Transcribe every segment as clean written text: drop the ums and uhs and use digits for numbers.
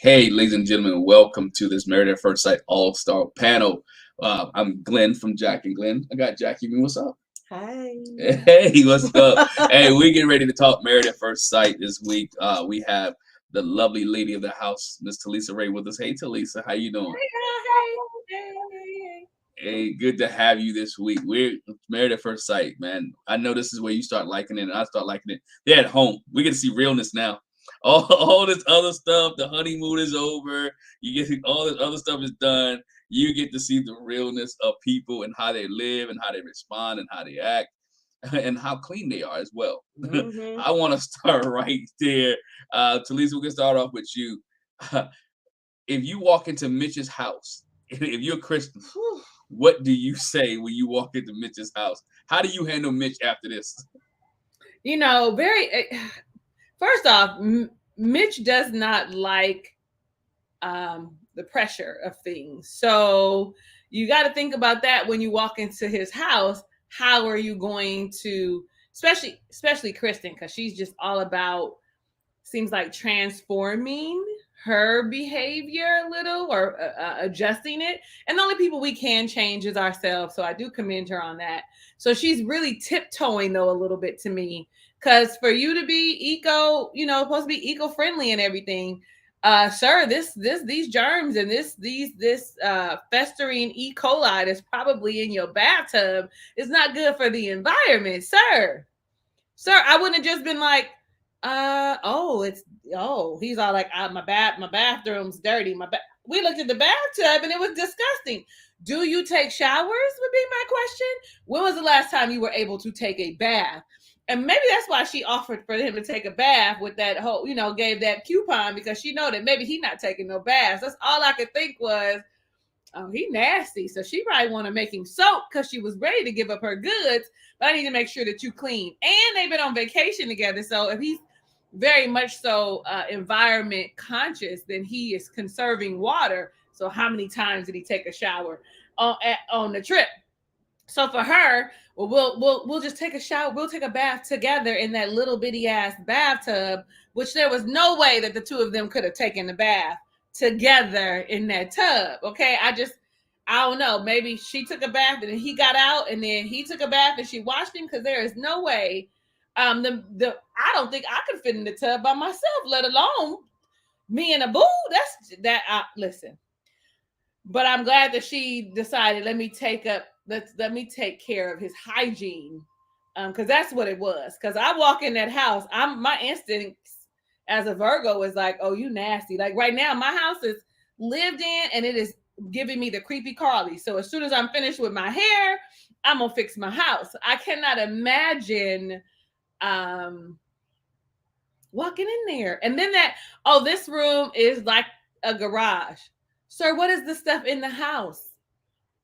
Hey, ladies and gentlemen, welcome to this Married at First Sight All-Star panel. I'm Glenn from Jack and Glenn. I got Jackie. What's up? Hi. Hey, what's up? Hey, we're getting ready to talk Married at First Sight this week. We have the lovely lady of the house, Miss Talisa Ray, with us. Hey, Talisa, how you doing? Hey. Hey, good to have you this week. We're Married at First Sight, man. I know this is where you start liking it, and I start liking it. They're at home. We get to see realness now. All this other stuff, the honeymoon is over. You get all this other stuff is done. You get to see the realness of people and how they live and how they respond and how they act and how clean they are as well. Mm-hmm. I want to start right there. Talisa, we can start off with you. If you walk into Mitch's house, if you're Kristen, what do you say when you walk into Mitch's house? How do you handle Mitch after this? First off, Mitch does not like the pressure of things. So you got to think about that when you walk into his house. How are you going to, especially Kristen, because she's just all about, seems like transforming her behavior a little or adjusting it. And the only people we can change is ourselves. So I do commend her on that. So she's really tiptoeing though a little bit to me, because for you to be supposed to be eco-friendly and everything, sir, these germs and this festering E. coli that's probably in your bathtub is not good for the environment, sir. Sir, I wouldn't have just been like, he's all like, my bathroom's dirty. We looked at the bathtub and it was disgusting. Do you take showers? Would be my question. When was the last time you were able to take a bath? And maybe that's why she offered for him to take a bath with that whole, gave that coupon, because she know that maybe he not taking no baths. That's all I could think was, oh, he nasty. So she probably want to make him soak because she was ready to give up her goods. But I need to make sure that you clean. And they've been on vacation together. So if he's very much so environment conscious, then he is conserving water. So how many times did he take a shower on the trip? So for her, well, we'll just take a shower. We'll take a bath together in that little bitty ass bathtub, which there was no way that the two of them could have taken the bath together in that tub. Okay, I don't know. Maybe she took a bath and then he got out, and then he took a bath and she washed him, because there is no way. I don't think I could fit in the tub by myself, let alone me and a boo. Listen. But I'm glad that she decided, let me take care of his hygiene, because that's what it was. Because I walk in that house, my instincts as a Virgo is like, oh, you nasty. Like right now, my house is lived in and it is giving me the creepy crawly. So as soon as I'm finished with my hair, I'm gonna fix my house. I cannot imagine walking in there and then this room is like a garage. Sir, what is the stuff in the house?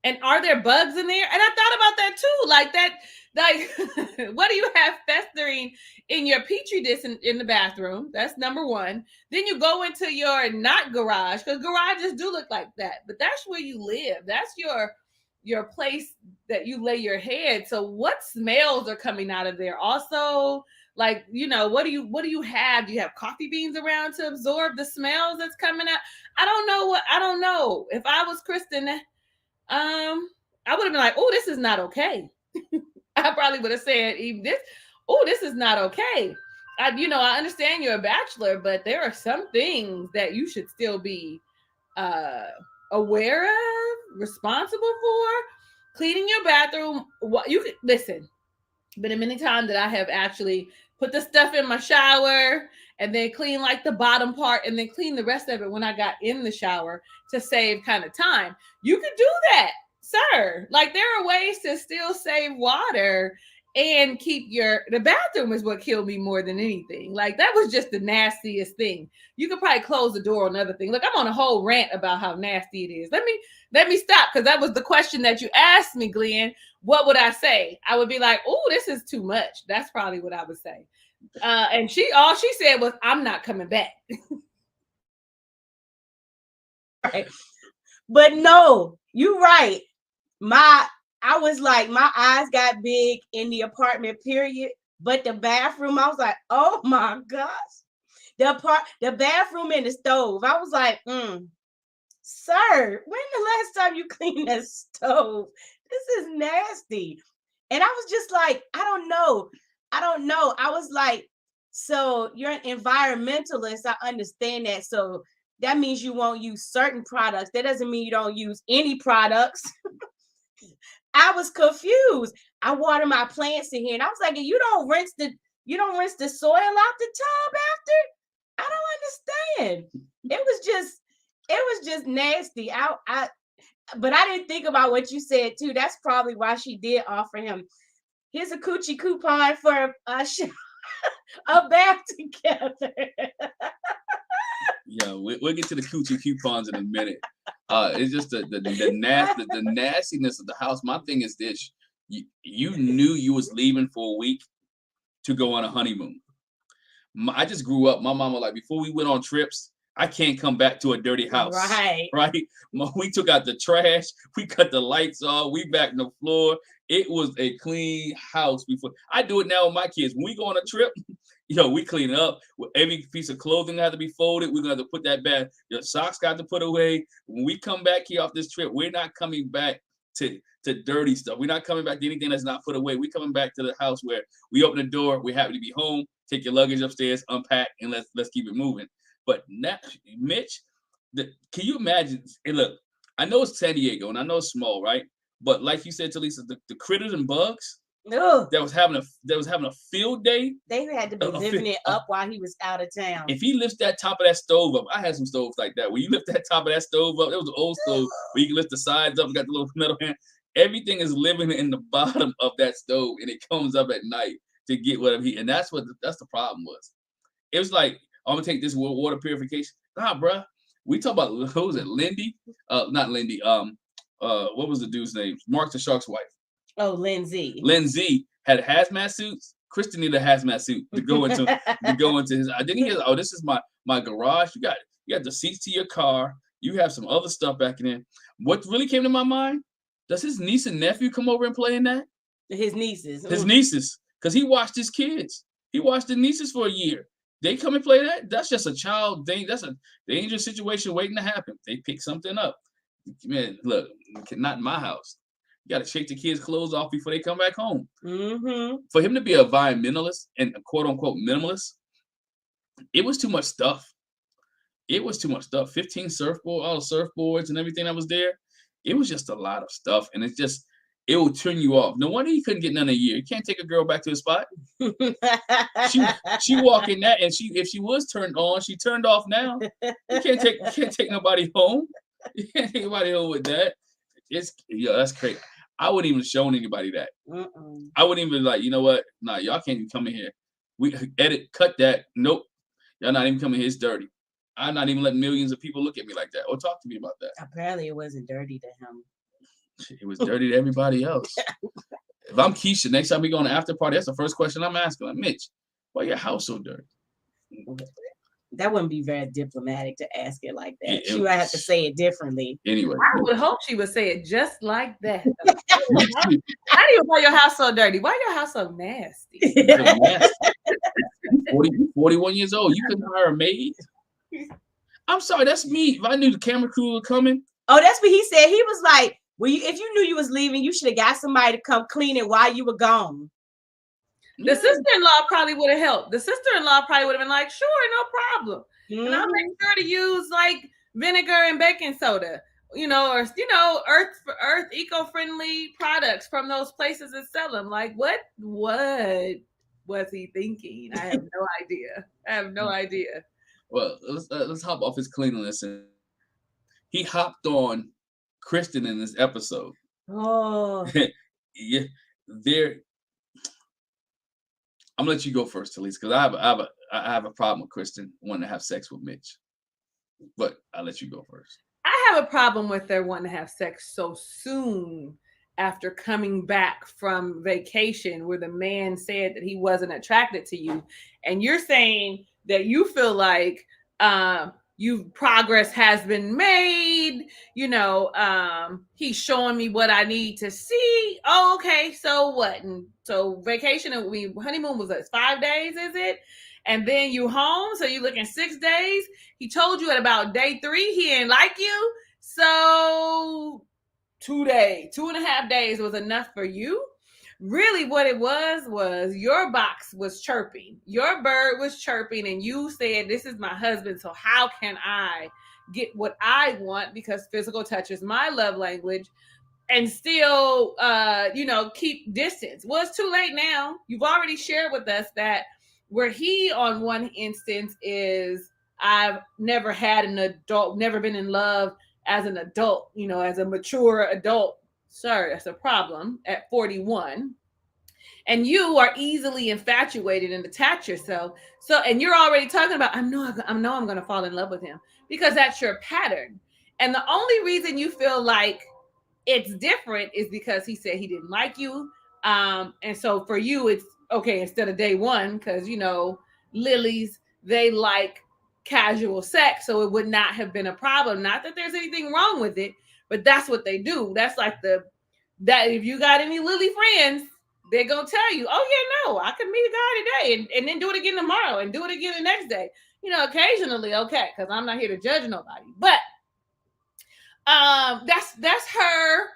And are there bugs in there? And I thought about that too. What do you have festering in your petri dish in the bathroom? That's number one. Then you go into your not garage, because garages do look like that, but that's where you live. That's your place that you lay your head. So what smells are coming out of there? Also, what do you have? Do you have coffee beans around to absorb the smells that's coming out? I don't know. If I was Kristen, I would have been like, oh, this is not okay. I probably would have said even this, oh, this is not okay. I understand you're a bachelor, but there are some things that you should still be aware of, responsible for. Cleaning your bathroom. What you could listen. Been many times that I have actually put the stuff in my shower and then clean like the bottom part and then clean the rest of it when I got in the shower to save kind of time. You could do that, sir. Like there are ways to still save water and keep the bathroom is what killed me more than anything. Like that was just the nastiest thing. You could probably close the door on another thing. Look, I'm on a whole rant about how nasty it is. Let me stop, because that was the question that you asked me, Glenn. What would I say? I would be like, oh, this is too much. That's probably what I would say. And all she said was, I'm not coming back. Right. But no, you're right. I was like, my eyes got big in the apartment, period. But the bathroom, I was like, oh my gosh. the bathroom and the stove. I was like, sir, when the last time you cleaned that stove? This is nasty. And I was just like, I don't know. I was like, so you're an environmentalist. I understand that. So that means you won't use certain products. That doesn't mean you don't use any products. I was confused. I water my plants in here, and I was like, you don't rinse the soil out the tub after? I don't understand. It was just nasty. But I didn't think about what you said too. That's probably why she did offer him. Here's a coochie coupon for a bath together. Yeah, we'll get to the coochie coupons in a minute. It's just the nastiness of the house. My thing is this: you knew you was leaving for a week to go on a honeymoon. I just grew up. My mom was like, before we went on trips, I can't come back to a dirty house. Right. We took out the trash. We cut the lights off. We back on the floor. It was a clean house before. I do it now with my kids. When we go on a trip, we clean it up. Every piece of clothing has to be folded. We're going to have to put that back. Your socks got to put away. When we come back here off this trip, we're not coming back to dirty stuff. We're not coming back to anything that's not put away. We're coming back to the house where we open the door. We're happy to be home. Take your luggage upstairs, unpack, and let's keep it moving. But now, Mitch, can you imagine? And look, I know it's San Diego, and I know it's small, right? But like you said to Lisa, the critters and bugs that was having a field day. They had to be living it up while he was out of town. If he lifts that top of that stove up, I had some stoves like that. When you lift that top of that stove up, it was an old stove where you can lift the sides up, got the little metal hand. Everything is living in the bottom of that stove, and it comes up at night to get whatever heat. And that's the problem was. It was like, I'm gonna take this water purification. Nah, bruh. We talk about, who was it? Lindy? Not Lindy. What was the dude's name? Mark the Shark's wife. Oh, Lindsay. Lindsay had hazmat suits. Kristen needed a hazmat suit to go into his. I didn't hear. Oh, this is my garage. You got the seats to your car. You have some other stuff back in there. What really came to my mind? Does his niece and nephew come over and play in that? His nieces. His nieces, because he watched his kids. He watched the nieces for a year. They come and play that. That's just a child thing. That's a dangerous situation waiting to happen. They pick something up. Man, look, not in my house. You got to shake the kids' clothes off before they come back home. Mm-hmm. For him to be a environmentalist and a quote unquote minimalist, it was too much stuff. 15 surfboards, all the surfboards and everything that was there. It was just a lot of stuff, and it will turn you off. No wonder he couldn't get none a year. You can't take a girl back to the spot. She walk in that, and if she was turned on, she turned off now. You can't take nobody home. You can't take nobody home with that. That's crazy. I wouldn't even show anybody that. I wouldn't even like, you know what? Nah, y'all can't even come in here. We cut that. Nope. Y'all not even coming here. It's dirty. I'm not even letting millions of people look at me like that or talk to me about that. Apparently, it wasn't dirty to him. It was dirty to everybody else. If I'm Keisha, next time we go on the after party, that's the first question I'm asking. Like, Mitch, why your house so dirty? That wouldn't be very diplomatic to ask it like that. She would have to say it differently. Anyway. I would hope she would say it just like that. How do you why your house so dirty? Why your house so nasty? 41 years old. You couldn't hire a maid? I'm sorry, that's me. If I knew the camera crew were coming. Oh, that's what he said. He was like, well, if you knew you was leaving, you should have got somebody to come clean it while you were gone. The sister-in-law probably would have helped. The sister-in-law probably would have been like, sure, no problem. And I'll make sure to use like vinegar and baking soda, earth eco-friendly products from those places that sell them. Like, what was he thinking? I have no idea. Well, let's hop off his cleanliness. And he hopped on Kristen in this episode. Oh, yeah, I'm gonna let you go first, Talise, because I have a problem with Kristen wanting to have sex with Mitch. But I'll let you go first. I have a problem with her wanting to have sex so soon after coming back from vacation where the man said that he wasn't attracted to you. And you're saying that you feel like progress has been made, he's showing me what I need to see. Oh, okay, so what? And so vacation, honeymoon was 5 days, is it? and then you home, so you looking 6 days. He told you at about day 3 he didn't like you, so 2.5 days was enough for you. Really what it was your box was chirping, your bird was chirping, and you said, this is my husband, so how can I get what I want, because physical touch is my love language, and still keep distance. Well, it's too late now. You've already shared with us that where he on one instance is, I've never had an adult, never been in love as an adult, as a mature adult. Sir, that's a problem at 41. And you are easily infatuated and attach yourself. So, and you're already talking about, I know I'm going to fall in love with him, because that's your pattern. And the only reason you feel like it's different is because he said he didn't like you. And so for you, it's okay, instead of day 1, because, lilies, they like casual sex, so it would not have been a problem. Not that there's anything wrong with it, but that's what they do. That's like that if you got any lily friends, they're gonna tell you, oh yeah, no, I could meet a guy today and then do it again tomorrow and do it again the next day. Occasionally, okay, because I'm not here to judge nobody. But that's her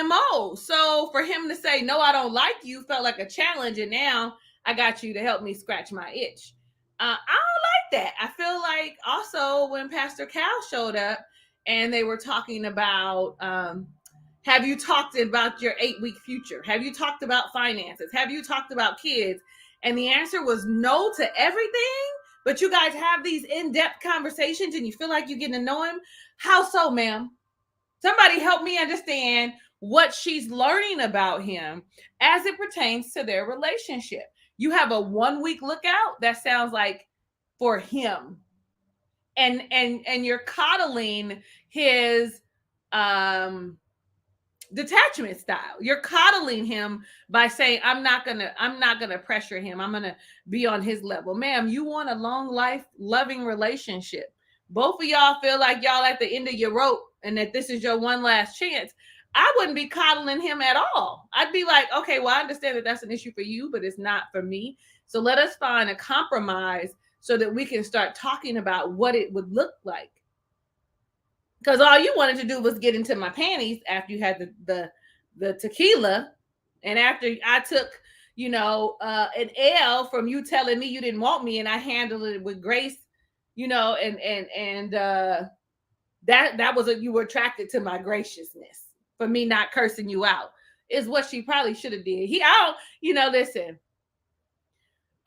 MO. So for him to say, no, I don't like you, felt like a challenge, and now I got you to help me scratch my itch. I don't like that. I feel like also when Pastor Cal showed up and they were talking about, have you talked about your 8-week future? Have you talked about finances? Have you talked about kids? And the answer was no to everything. But you guys have these in-depth conversations and you feel like you're getting to know him. How so, ma'am? Somebody help me understand what she's learning about him as it pertains to their relationship. You have a 1-week lookout that sounds like for him. And you're coddling his detachment style. You're coddling him by saying, I'm not gonna pressure him. I'm gonna be on his level. Ma'am, you want a long life, loving relationship. Both of y'all feel like y'all at the end of your rope and that this is your one last chance. I wouldn't be coddling him at all. I'd be like, okay, well, I understand that that's an issue for you, but it's not for me. So let us find a compromise so that we can start talking about what it would look like. Because all you wanted to do was get into my panties after you had the tequila, and after I took, an L from you telling me you didn't want me, and I handled it with grace, and that was you were attracted to my graciousness for me not cursing you out, is what she probably should have did. Listen,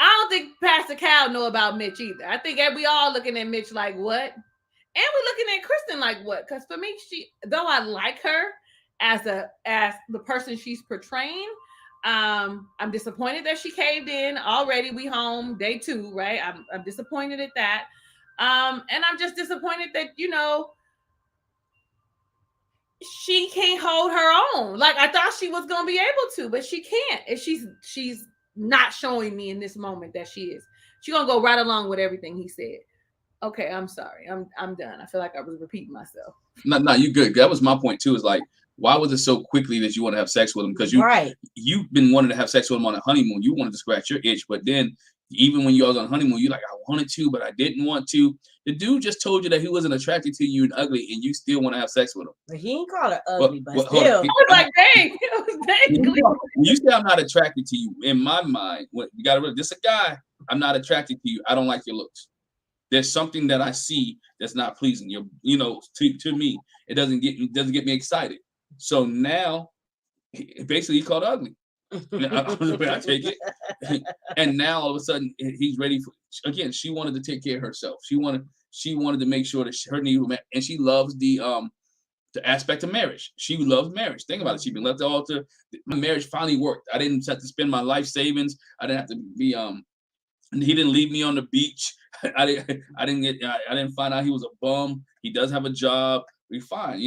I don't think Pastor Cal know about Mitch either. I think we all looking at Mitch like, what? And we're looking at Kristen like, what? Because for me, though I like her as the person she's portraying, I'm disappointed that she caved in already. We home day 2, right? I'm disappointed at that. And I'm just disappointed that, she can't hold her own. Like I thought she was gonna be able to, but she can't. And she's not showing me in this moment that she is. She's gonna go right along with everything he said. Okay, I'm sorry. I'm done. I feel like I was repeating myself. No, you good. That was my point too. Is like, why was it so quickly that you want to have sex with him? Because you've been wanting to have sex with him on a honeymoon. You wanted to scratch your itch, but then even when you was on honeymoon, you're like, I wanted to, but I didn't want to. The dude just told you that he wasn't attracted to you and ugly, and you still want to have sex with him. But he ain't called her ugly, but still. I was like, dang. When you say I'm not attracted to you, in my mind, you got to realize this is a guy. I'm not attracted to you. I don't like your looks. There's something that I see that's not pleasing you, to me. It doesn't get me excited. So now, basically, he called ugly. I take it. And now all of a sudden he's ready for. Again, she wanted to take care of herself. She wanted to make sure that her needs were met, and she loves the aspect of marriage. She loves marriage. Think about it. She's been left all to. My marriage finally worked. I didn't have to spend my life savings. I didn't have to be He didn't leave me on the beach. I didn't find out he was a bum. He does have a job. We fine,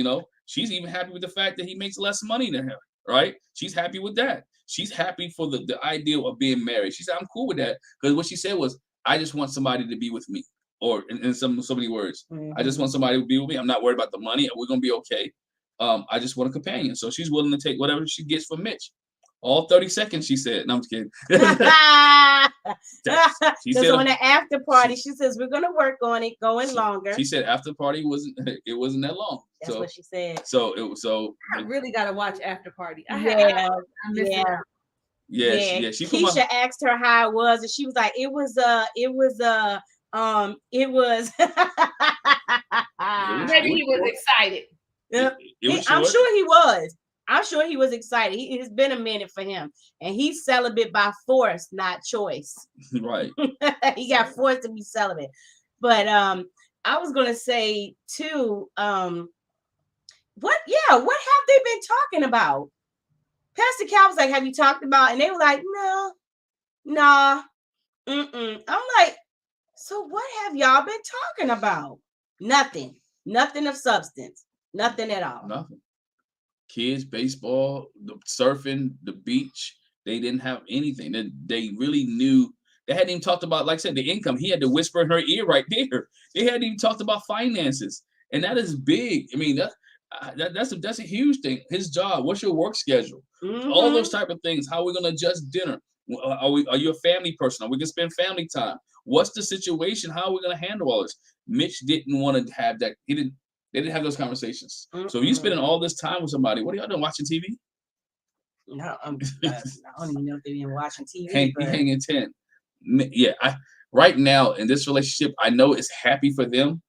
She's even happy with the fact that he makes less money than her, right? She's happy with that. She's happy for the idea of being married. She said, I'm cool with that. Because what she said was, I just want somebody to be with me. Or in so many words, I just want somebody to be with me. I'm not worried about the money. We're going to be okay. I just want a companion. So she's willing to take whatever she gets from Mitch. All 30 seconds, she said. No, I'm just kidding. She Because said on the after party, she says we're gonna work on it, going longer. She said after party wasn't that long. That's what she said. I really gotta watch After Party. I miss it. She Keisha asked her how it was, and she was like, it was Maybe he was excited. I'm sure he was. I'm sure he was excited. It's been a minute for him, and he's celibate by force, not choice. Right. He got forced to be celibate. But I was gonna say too, what have they been talking about? Pastor Cal was like, have you talked about? And they were like, no, nah, I'm like, so what have y'all been talking about? Nothing of substance, nothing at all. Nothing. Kids, baseball, the surfing, the beach. They didn't have anything. They really knew. They hadn't even talked about, like I said, the income. He had to whisper in her ear right there. They hadn't even talked about finances, and that is big. I mean, that's a huge thing. His job. What's your work schedule? All those type of things. How are we gonna adjust dinner? Are you a family person? Are we gonna spend family time? What's the situation? How are we gonna handle all this? Mitch didn't want to have that. They didn't have those conversations. So you spending all this time with somebody. What are y'all doing? Watching TV? No, I don't even know if they've been watching TV. Hanging 10. Yeah, right now in this relationship, I know it's happy for them,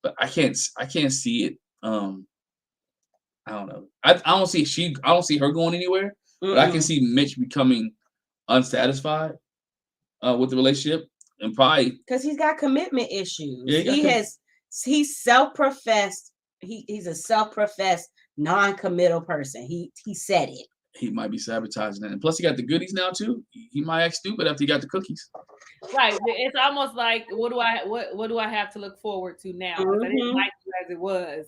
but I can't see it. I don't know. I don't see her going anywhere, but I can see Mitch becoming unsatisfied with the relationship, and probably because he's got commitment issues. Yeah, he's self-professed. He's a self-professed non-committal person. He said it. He might be sabotaging that, and plus he got the goodies now too. He might act stupid after he got the cookies. Right. It's almost like what do I have to look forward to now? Because I didn't like you as it was.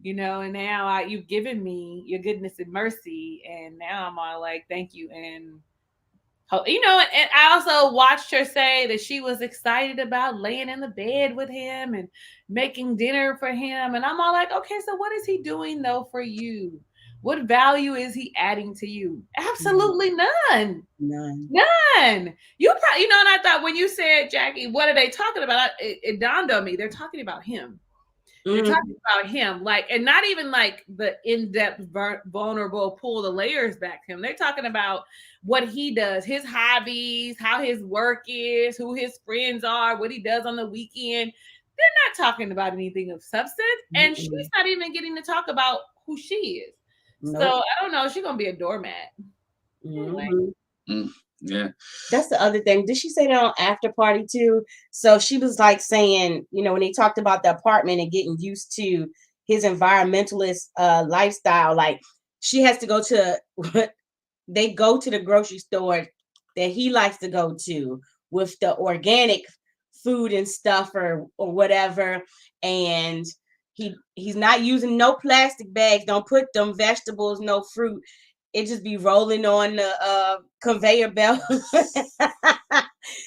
And now you've given me your goodness and mercy, and now I'm all like, thank you. And and I also watched her say that she was excited about laying in the bed with him and making dinner for him. And I'm all like, okay, so what is he doing though for you? What value is he adding to you? Absolutely none. None. You probably, and I thought when you said, Jackie, what are they talking about? It dawned on me. They're talking about him. They're talking about him, like, and not even like the in-depth, vulnerable, pull the layers back to him. They're talking about what he does, his hobbies, how his work is, who his friends are, what he does on the weekend. They're not talking about anything of substance, and she's not even getting to talk about who she is. Nope. So I don't know. She's gonna be a doormat. Anyway. Yeah. That's the other thing. Did she say that on After Party too? So she was like saying, when they talked about the apartment and getting used to his environmentalist lifestyle, like she has to go to they go to the grocery store that he likes to go to with the organic food and stuff or whatever, and he's not using no plastic bags. Don't put them vegetables, no fruit. It just be rolling on the conveyor belt.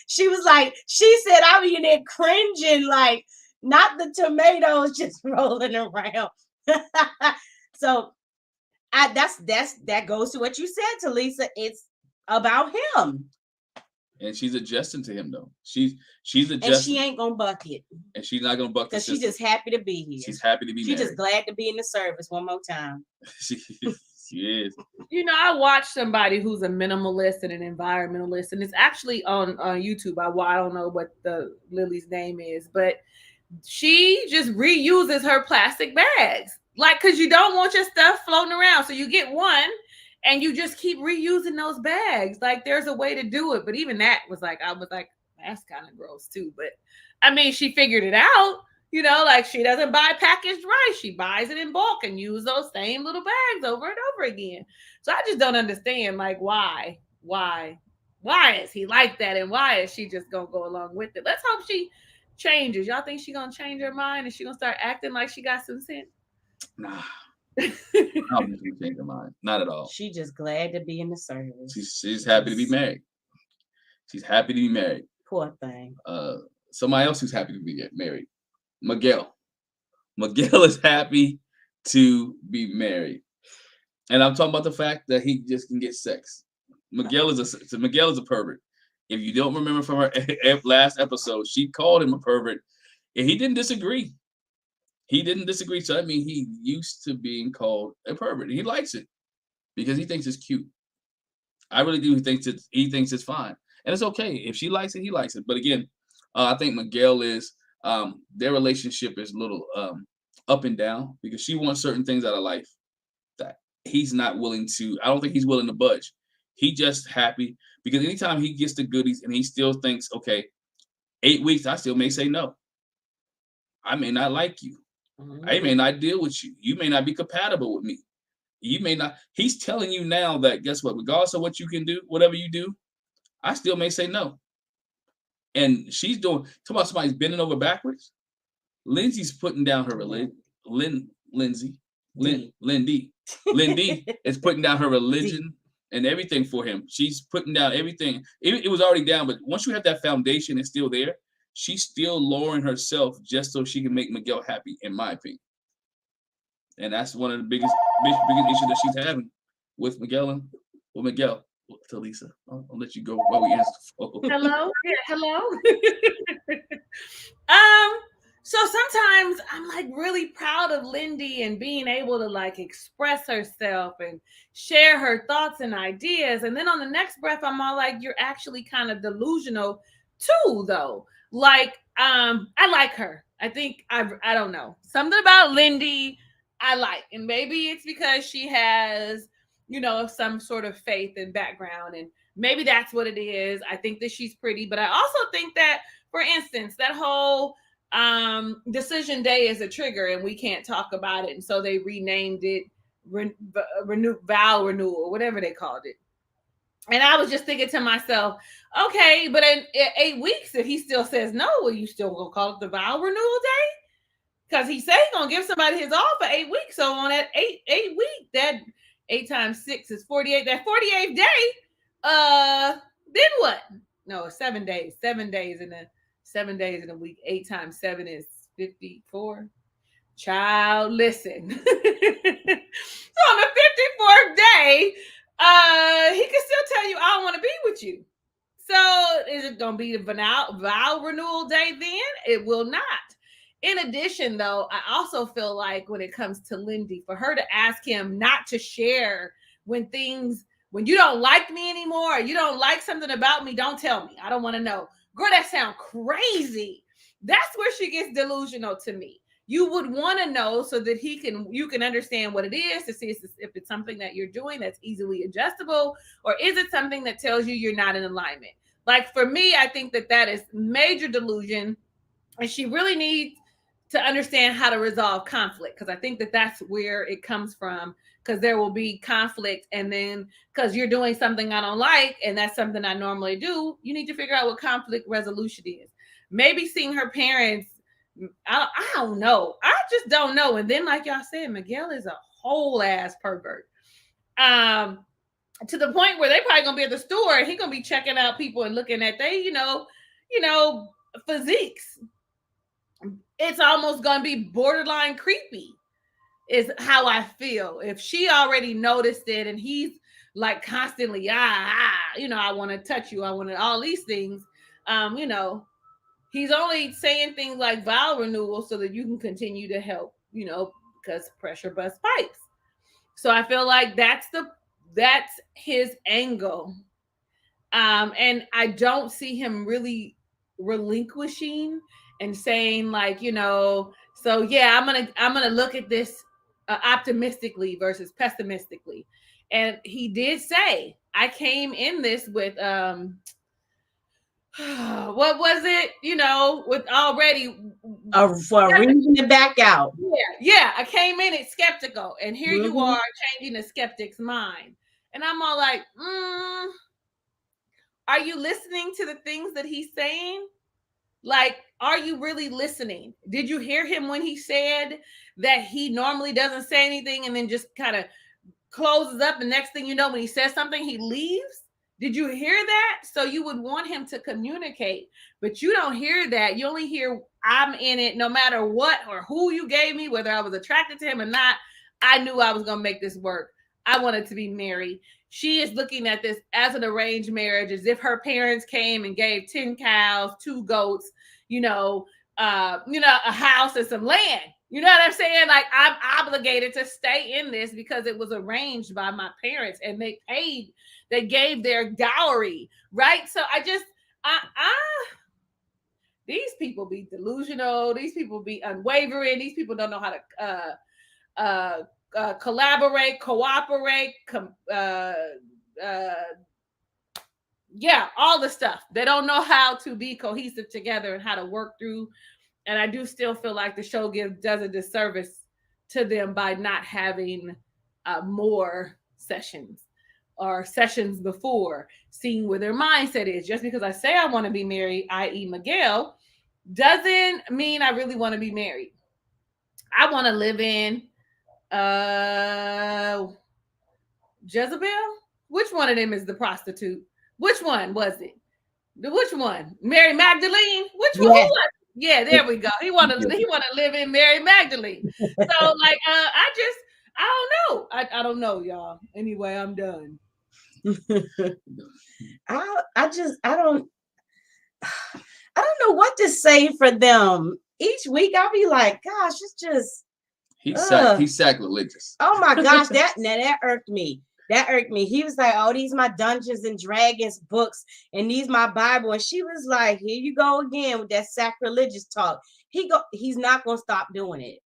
She said, I be in there cringing, like, not the tomatoes just rolling around. So that goes to what you said, Talisa. It's about him. And she's adjusting to him though. She's adjusting. And she ain't gonna buck it. And she's not gonna buck it. Because she's just happy to be here. She's happy to be She's just glad to be in the service one more time. She is. I watched somebody who's a minimalist and an environmentalist, and it's actually on YouTube. I don't know what the Lily's name is, but she just reuses her plastic bags. Like, because you don't want your stuff floating around. So you get one and you just keep reusing those bags. Like, there's a way to do it. But even that was like, I was like, that's kind of gross too. But I mean, she figured it out. Like she doesn't buy packaged rice. She buys it in bulk and use those same little bags over and over again. So I just don't understand, like, why is he like that? And why is she just going to go along with it? Let's hope she changes. Y'all think she's going to change her mind and she's going to start acting like she got some sense? Nah. I don't think she change her mind. Not at all. She just glad to be in the service. She's happy to be married. She's happy to be married. Poor thing. Somebody else who's happy to be married. Miguel is happy to be married, and I'm talking about the fact that he just can get sex. Miguel is a pervert. If you don't remember from her last episode, she called him a pervert, and he didn't disagree. So I mean, he used to being called a pervert. He likes it because he thinks it's cute. I really do. He thinks it's fine, and it's okay if she likes it. He likes it. But again, I think Miguel is their relationship is a little up and down because she wants certain things out of life that he's not willing to. I don't think he's willing to budge. He just happy because anytime he gets the goodies and he still thinks, okay, 8 weeks, I still may say no. I may not like you. I may not deal with you. You may not be compatible with me. You may not. He's telling you now that guess what? Regardless of what you can do, whatever you do, I still may say no. And she's doing. Talk about somebody's bending over backwards. Lindsay's putting down her religion. Lindy is putting down her religion and everything for him. She's putting down everything. It was already down, but once you have that foundation, it's still there. She's still lowering herself just so she can make Miguel happy, in my opinion. And that's one of the biggest issues that she's having with Miguel. Talisa, I'll let you go while we answer the phone. Hello? Yeah, hello. So sometimes I'm like really proud of Lindy and being able to like express herself and share her thoughts and ideas. And then on the next breath, I'm all like, you're actually kind of delusional too, though. Like, I like her. I think I don't know. Something about Lindy I like. And maybe it's because she has, some sort of faith and background. And maybe that's what it is. I think that she's pretty. But I also think that, for instance, that whole decision day is a trigger and we can't talk about it. And so they renamed it vow renewal, whatever they called it. And I was just thinking to myself, okay, but in 8 weeks, if he still says no, are you still going to call it the vow renewal day? Because he said he's going to give somebody his all for 8 weeks. So on that 8 week, that 8 times 6 is 48. That 48th day, then what? No, 7 days. 7 days in a week. 8 times 7 is 54. Child, listen. So on the 54th day, he can still tell you, I don't want to be with you. So is it going to be the vow renewal day then? It will not. In addition, though, I also feel like when it comes to Lindy, for her to ask him not to share when you don't like me anymore, or you don't like something about me, don't tell me. I don't want to know. Girl, that sounds crazy. That's where she gets delusional to me. You would want to know so that you can understand what it is to see if it's something that you're doing that's easily adjustable, or is it something that tells you you're not in alignment? Like for me, I think that is major delusion, and she really needs to understand how to resolve conflict, because I think that's where it comes from, because there will be conflict, and then because you're doing something I don't like and that's something I normally do, you need to figure out what conflict resolution is. Maybe seeing her parents, I don't know. I just don't know. And then, like y'all said, Miguel is a whole ass pervert. To the point where they probably gonna be at the store and he gonna be checking out people and looking at they, physiques. It's almost gonna be borderline creepy, is how I feel. If she already noticed it and he's like constantly, I want to touch you, I want to all these things, he's only saying things like vow renewal so that you can continue to help, because pressure busts pipes. So I feel like that's his angle. And I don't see him really relinquishing and saying like, so yeah, I'm gonna look at this optimistically versus pessimistically. And he did say, I came in this with what was it? With already for a reason to back out. Yeah. I came in it skeptical, and here you are changing the skeptic's mind, and I'm all like, are you listening to the things that he's saying? Like, are you really listening? Did you hear him when he said that he normally doesn't say anything and then just kind of closes up? The next thing you know, when he says something, he leaves. Did you hear that? So you would want him to communicate, but you don't hear that. You only hear, I'm in it no matter what or who you gave me, whether I was attracted to him or not. I knew I was going to make this work. I wanted to be married. She is looking at this as an arranged marriage, as if her parents came and gave 10 cows, 2 goats, a house and some land. You know what I'm saying? Like, I'm obligated to stay in this because it was arranged by my parents and they gave their dowry, right? So these people be delusional. These people be unwavering. These people don't know how to collaborate, cooperate, all the stuff. They don't know how to be cohesive together and how to work through. And I do still feel like the show does a disservice to them by not having more sessions or sessions before, seeing where their mindset is. Just because I say I want to be married, i.e. Miguel, doesn't mean I really want to be married. I want to live in Jezebel. Which one of them is the prostitute? Which one was it? Which one? Mary Magdalene? Which one? Who was it? Yeah, there we go. He want to live in Mary Magdalene. So like, I don't know. I don't know, y'all. Anyway, I'm done. I don't know what to say for them. Each week I'll be like, gosh, it's just he's sacrilegious. Oh my gosh, that irked me. That irked me. He was like, oh, these my Dungeons and Dragons books and these my Bible. And she was like, here you go again with that sacrilegious talk. He's not gonna stop doing it.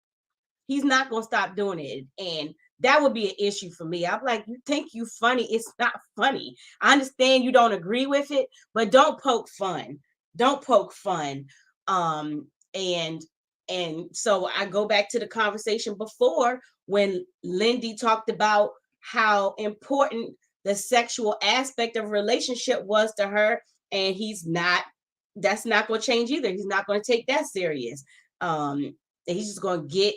He's not gonna stop doing it. And that would be an issue for me. I'm like, you think you funny? It's not funny. I understand you don't agree with it, but don't poke fun. Don't poke fun. And so I go back to the conversation before when Lindy talked about how important the sexual aspect of a relationship was to her, and that's not going to change either. He's not going to take that serious. He's just going to get,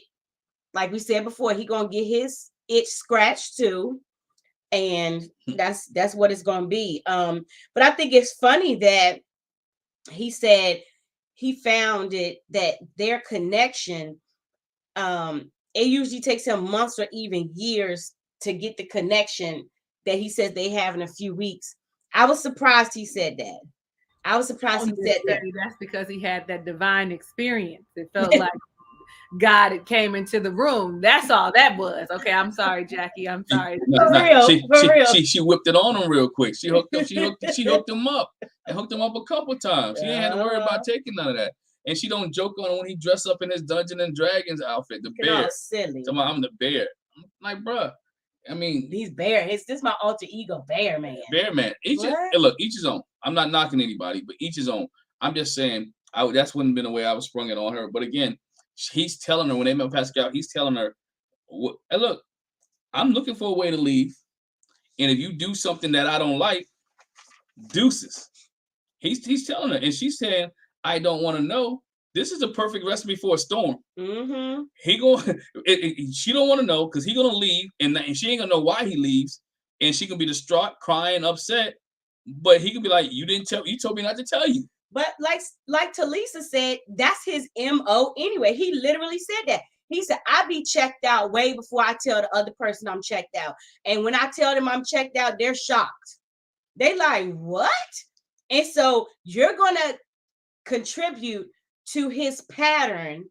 like we said before, he's going to get his itch scratched too, and that's what it's going to be. But I think it's funny that he said he found it that their connection, it usually takes him months or even years to get the connection that he says they have in a few weeks. I was surprised he said that. I was surprised he said that. That's because he had that divine experience. It felt like God had came into the room. That's all that was. Okay, I'm sorry, Jackie. I'm sorry. For real. She whipped it on him real quick. She hooked him up and hooked him up a couple times. She ain't had to worry about taking none of that. And she don't joke on him when he dressed up in his Dungeons and Dragons outfit, the bear. Silly. I'm the bear. I'm like, bruh. I mean, these bear. This is my alter ego, Bear Man. Bear Man. Each his own. I'm not knocking anybody, but each his own. I'm just saying, that's wouldn't have been the way I was sprung it on her. But again, he's telling her when they met Pascal, he's telling her, hey, look, I'm looking for a way to leave, and if you do something that I don't like, deuces. He's telling her, and she's saying, I don't want to know. This is a perfect recipe for a storm. Mm-hmm. She don't want to know because he's gonna leave, and she ain't gonna know why he leaves, and she can be distraught, crying, upset. But he can be like, "You told me not to tell you." But like Talisa said, that's his MO anyway. He literally said that. He said, "I be checked out way before I tell the other person I'm checked out, and when I tell them I'm checked out, they're shocked. They like, what?" And so you're gonna contribute to his pattern.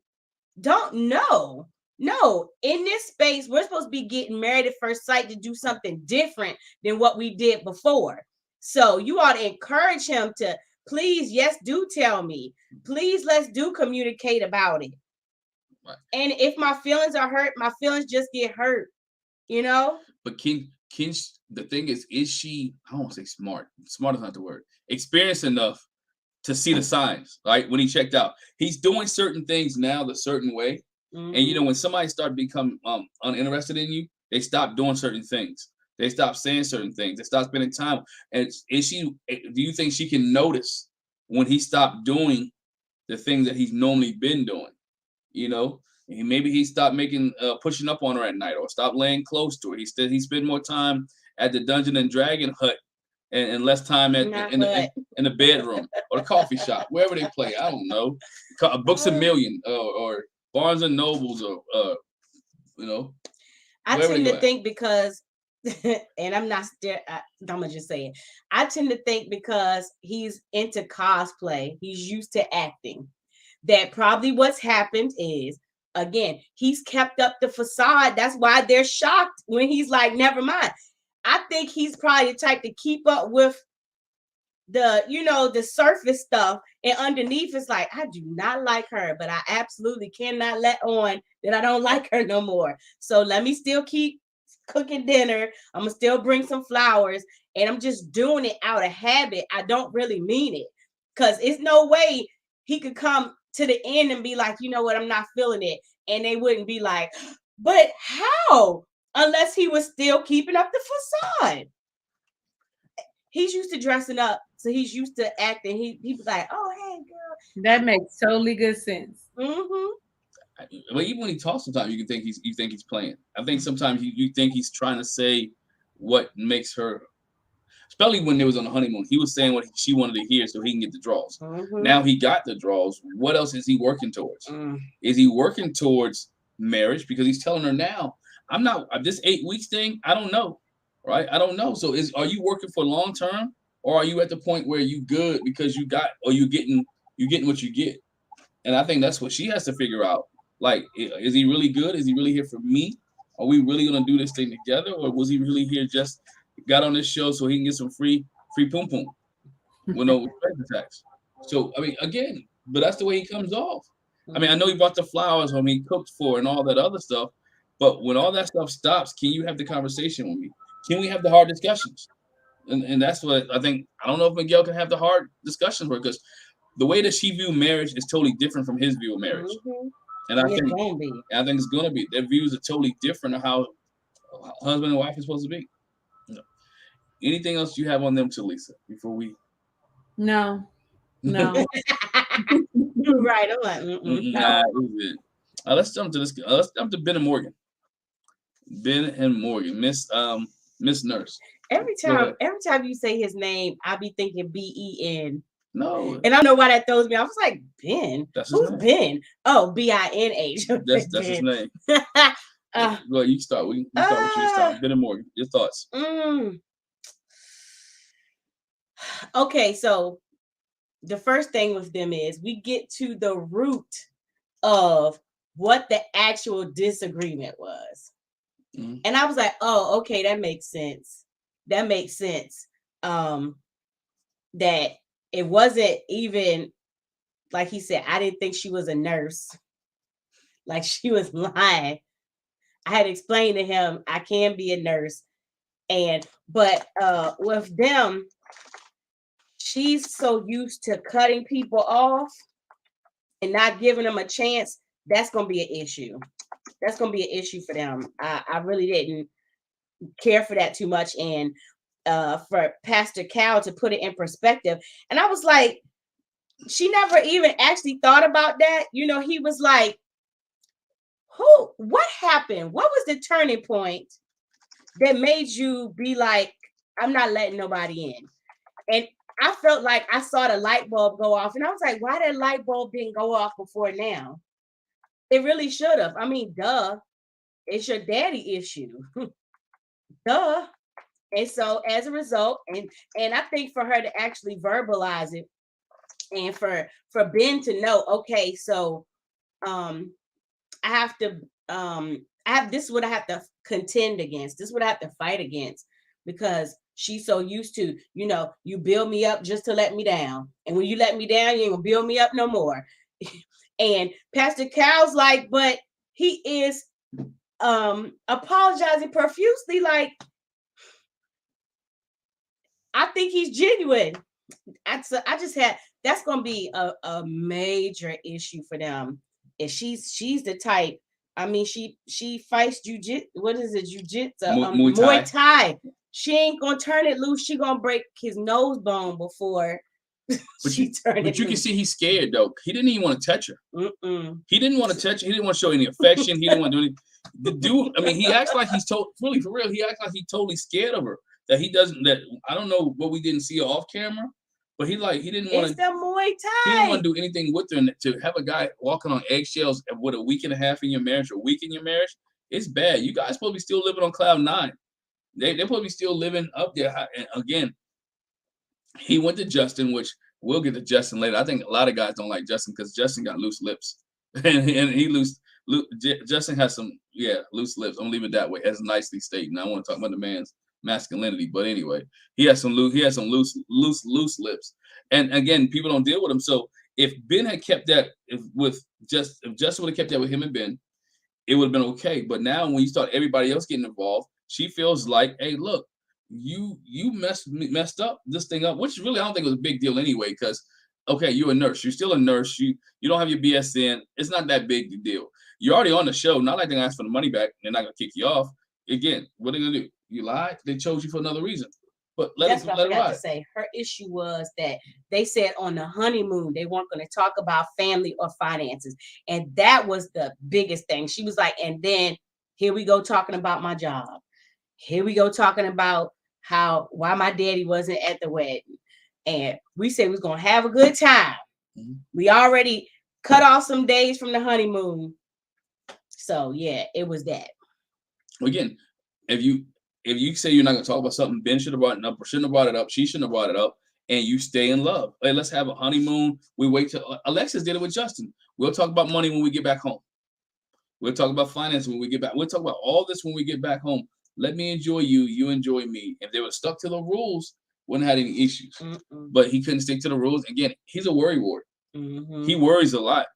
Don't know. No, in this space, we're supposed to be getting married at first sight to do something different than what we did before. So you ought to encourage him to please, yes, do tell me. Please, let's do communicate about it. Right. And if my feelings are hurt, my feelings just get hurt, you know? But the thing is she, I don't want to say smart. Smart is not the word. Experienced enough to see the signs, right? When he checked out, he's doing certain things now the certain way. Mm-hmm. And when somebody starts become uninterested in you, they stop doing certain things. They stop saying certain things. They stop spending time. And do you think she can notice when he stopped doing the things that he's normally been doing? Maybe he stopped pushing up on her at night, or stopped laying close to her. He spent more time at the Dungeon and Dragon hut and less time in the bedroom or the coffee shop, wherever they play. I don't know. Books A Million or Barnes and Nobles or I tend to think because and I'm not still, I'm gonna just say it. I tend to think because he's into cosplay, he's used to acting, that probably what's happened is, again, he's kept up the facade. That's why they're shocked when he's like, never mind. I think he's probably the type to keep up with the surface stuff, and underneath it's like, I do not like her, but I absolutely cannot let on that I don't like her no more. So let me still keep cooking dinner. I'm gonna still bring some flowers, and I'm just doing it out of habit. I don't really mean it, because it's no way he could come to the end and be like, you know what, I'm not feeling it, and they wouldn't be like, but how? Unless he was still keeping up the facade. He's used to dressing up, so he's used to acting. He was like, oh, hey girl. That makes totally good sense. Mm-hmm. But even when he talks, sometimes you think he's playing. I think sometimes you think he's trying to say what makes her, especially when they was on the honeymoon. He was saying what she wanted to hear so he can get the draws. Mm-hmm. Now he got the draws. What else is he working towards? Is he working towards marriage? Because he's telling her now, I'm not, this 8 weeks thing, I don't know. Right? I don't know. So are you working for long term, or are you at the point where you good because you got, or you getting what you get? And I think that's what she has to figure out. Like, is he really good? Is he really here for me? Are we really gonna do this thing together, or was he really here just got on this show so he can get some free poom poom with no respect tax? So I mean, again, but that's the way he comes off. I mean, I know he brought the flowers home, he cooked for, and all that other stuff. But when all that stuff stops, can you have the conversation with me? Can we have the hard discussions? And that's what I think. I don't know if Miguel can have the hard discussions with her, because the way that she views marriage is totally different from his view of marriage. Mm-hmm. And I think it's gonna be. Their views are totally different of how husband and wife is supposed to be. Anything else you have on them, Lisa, before we? No. Right. I'm like, nah, it was it. Let's jump to this. Let's jump to Binh and Morgan. Binh and Morgan, Miss Nurse. Every time you say his name, I be thinking Ben. No. And I don't know why that throws me. I was like, Binh? Who's Binh? Oh, Binh. That's his name. Well, you start. We start with you. Start. Binh and Morgan. Your thoughts? Okay, so the first thing with them is we get to the root of what the actual disagreement was. And I was like, oh, okay, that makes sense. That it wasn't even, like he said, I didn't think she was a nurse. Like, she was lying. I had explained to him I can be a nurse. But with them, she's so used to cutting people off and not giving them a chance. That's going to be an issue. That's going to be an issue for them. I really didn't care for that too much. And for Pastor Cal to put it in perspective. And I was like, she never even actually thought about that. You know, he was like, what happened? What was the turning point that made you be like, I'm not letting nobody in? And I felt like I saw the light bulb go off. And I was like, why that light bulb didn't go off before now? It really should have. I mean, duh. It's your daddy issue. Duh. And so as a result, and I think for her to actually verbalize it, and for Binh to know, okay, so this is what I have to contend against. This is what I have to fight against, because she's so used to, you build me up just to let me down. And when you let me down, you ain't gonna build me up no more. And Pastor Cal's like, but he is apologizing profusely, like, I think he's genuine. That's gonna be a major issue for them. And she's the type. I mean, she fights jujitsu. What is it? Jiu-jitsu, Muay Thai. She ain't gonna turn it loose. She gonna break his nose bone before she turn it. But you can see he's scared though. He didn't even want to touch her. He didn't want to touch her. He didn't want to show any affection. He didn't want to do anything. The dude, I mean, he acts like he's really for real. He acts like he's totally scared of her. That he doesn't. That I don't know what we didn't see off camera, but he didn't want to. It's the Muay Thai. He didn't want to do anything with her. And to have a guy walking on eggshells with a week and a half in your marriage, or a week in your marriage, it's bad. You guys supposed to be still living on cloud 9. They're supposed to be still living up there. And again, he went to Justin, which we'll get to Justin later. I think a lot of guys don't like Justin because Justin got loose lips, and Justin has some loose lips. I'm gonna leave it that way, as nicely stated. And I want to talk about the man's masculinity, but anyway, he has some loose lips. And again, people don't deal with him. So if Binh had kept that, if Justin would have kept that with him and Binh, it would have been okay. But now when you start everybody else getting involved, she feels like, hey, look, you messed up this thing up, which really I don't think was a big deal anyway, because okay, you're a nurse, you're still a nurse, you don't have your BSN, it's not that big a deal. You're already on the show, not like they're gonna ask for the money back, they're not gonna kick you off. Again, what are they gonna do? You lied, they chose you for another reason. But that's what I forgot to say. Her issue was that they said on the honeymoon they weren't going to talk about family or finances, and that was the biggest thing. She was like, and then here we go talking about my job. Here we go talking about why my daddy wasn't at the wedding, and we said we was going to have a good time. Mm-hmm. We already cut off some days from the honeymoon, so yeah, it was that. Again, if you say you're not going to talk about something, Binh should have brought it up, or shouldn't have brought it up, she shouldn't have brought it up, and you stay in love. Hey, let's have a honeymoon. We wait till Alexis did it with Justin. We'll talk about money when we get back home. We'll talk about finance when we get back. We'll talk about all this when we get back home. Let me enjoy you. You enjoy me. If they were stuck to the rules, wouldn't have had any issues. Mm-mm. But he couldn't stick to the rules. Again, he's a worry ward. Mm-hmm. He worries a lot.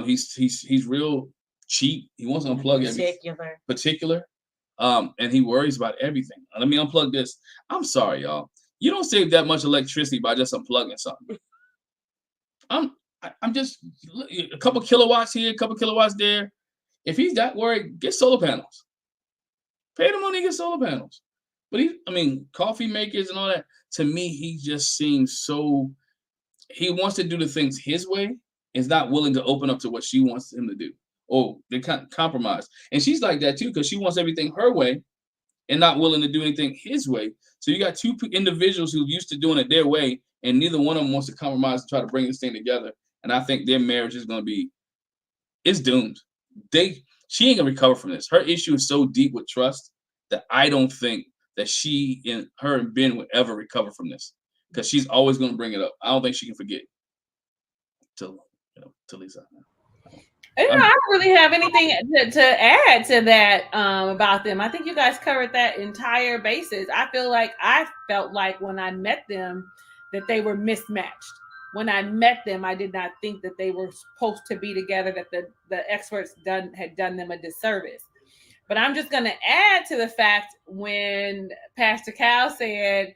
He's real cheap. He wants to unplug everything. Particular. And he worries about everything. Let me unplug this. I'm sorry, y'all. You don't save that much electricity by just unplugging something. I'm just a couple kilowatts here, a couple kilowatts there. If he's that worried, get solar panels. Pay the money, get solar panels. But coffee makers and all that. To me, he just seems so. He wants to do the things his way. Is not willing to open up to what she wants him to do. Oh, they compromise. And she's like that too, because she wants everything her way and not willing to do anything his way. So you got two individuals who used to doing it their way, and neither one of them wants to compromise and try to bring this thing together. And I think their marriage is going to be, it's doomed. She ain't going to recover from this. Her issue is so deep with trust that I don't think that her and Binh would ever recover from this, because she's always going to bring it up. I don't think she can forget till he's out now. I don't really have anything to add to that about them. I think you guys covered that entire basis. I felt like when I met them that they were mismatched. When I met them, I did not think that they were supposed to be together, that the experts had done them a disservice. But I'm just going to add to the fact when Pastor Cal said,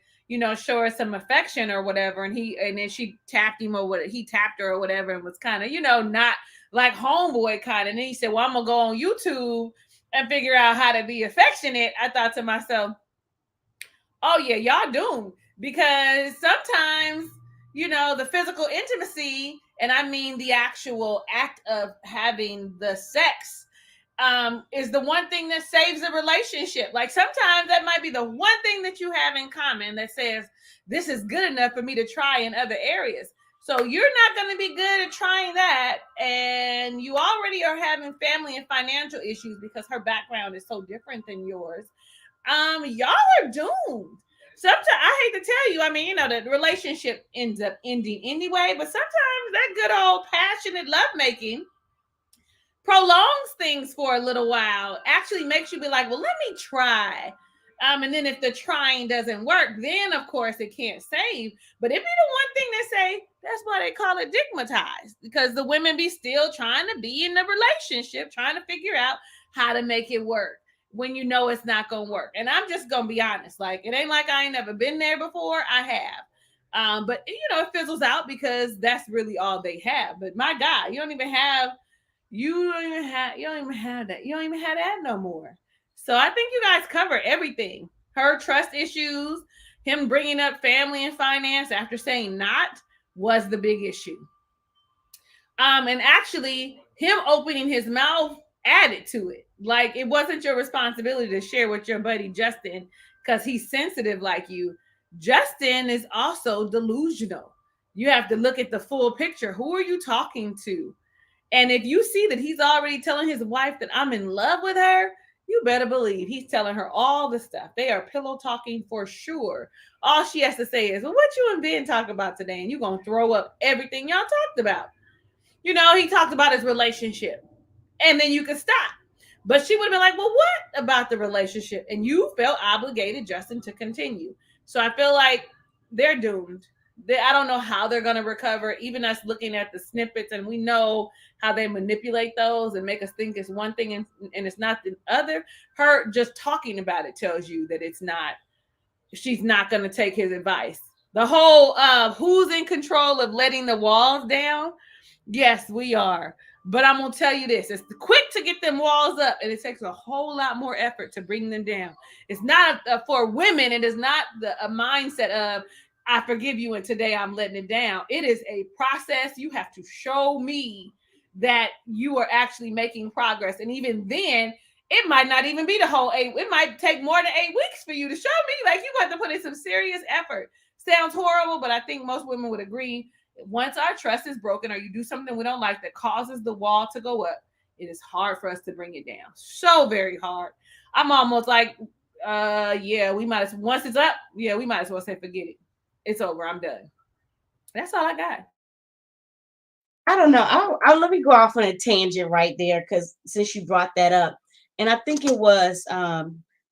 show her some affection or whatever, and then she tapped him or what, he tapped her or whatever, and was kind of, not like homeboy kind. And then he said, well, I'm going to go on YouTube and figure out how to be affectionate. I thought to myself, oh yeah, y'all doomed, because sometimes, the physical intimacy, and I mean the actual act of having the sex, is the one thing that saves a relationship. Like sometimes that might be the one thing that you have in common that says, this is good enough for me to try in other areas. So you're not going to be good at trying that, and you already are having family and financial issues because her background is so different than yours. Y'all are doomed. Sometimes, I hate to tell you, the relationship ends up ending anyway, but sometimes that good old passionate lovemaking prolongs things for a little while, actually makes you be like, well, let me try. And then if the trying doesn't work, then of course it can't save. But it be the one thing they say, that's why they call it digmatized, because the women be still trying to be in the relationship, trying to figure out how to make it work when it's not going to work. And I'm just going to be honest. Like, it ain't like I ain't never been there before. I have. But it fizzles out because that's really all they have. But my God, you don't even have that no more. So I think you guys cover everything. Her trust issues, him bringing up family and finance after saying not, was the big issue. And actually, him opening his mouth added to it. Like, it wasn't your responsibility to share with your buddy Justin because he's sensitive like you. Justin is also delusional. You have to look at the full picture. Who are you talking to? And if you see that he's already telling his wife that I'm in love with her, You better believe he's telling her all the stuff. They are pillow talking for sure. All she has to say is, well, what you and Ben talk about today? And you're going to throw up everything y'all talked about. You know, he talked about his relationship. And then you could stop. But she would have been like, well, what about the relationship? And you felt obligated, Justin, to continue. So I feel like they're doomed. I don't know how they're going to recover. Even us looking at the snippets, and we know how they manipulate those and make us think it's one thing and it's not the other. Her just talking about it tells you that it's not. She's not going to take his advice. The whole who's in control of letting the walls down? Yes, we are. But I'm going to tell you this. It's quick to get them walls up, and it takes a whole lot more effort to bring them down. It's not for women. It is not a mindset of, I forgive you, and today I'm letting it down. It is a process. You have to show me that you are actually making progress. And even then, it might not even be the whole 8. It might take more than 8 weeks for you to show me. Like, you have to put in some serious effort. Sounds horrible, but I think most women would agree. Once our trust is broken, or you do something we don't like that causes the wall to go up, it is hard for us to bring it down. So very hard. I'm almost like, yeah, we might as once it's up, yeah, we might as well say forget it. It's over. I'm done. That's all I got. I don't know. I'll let me go off on a tangent right there, because since you brought that up, and I think it was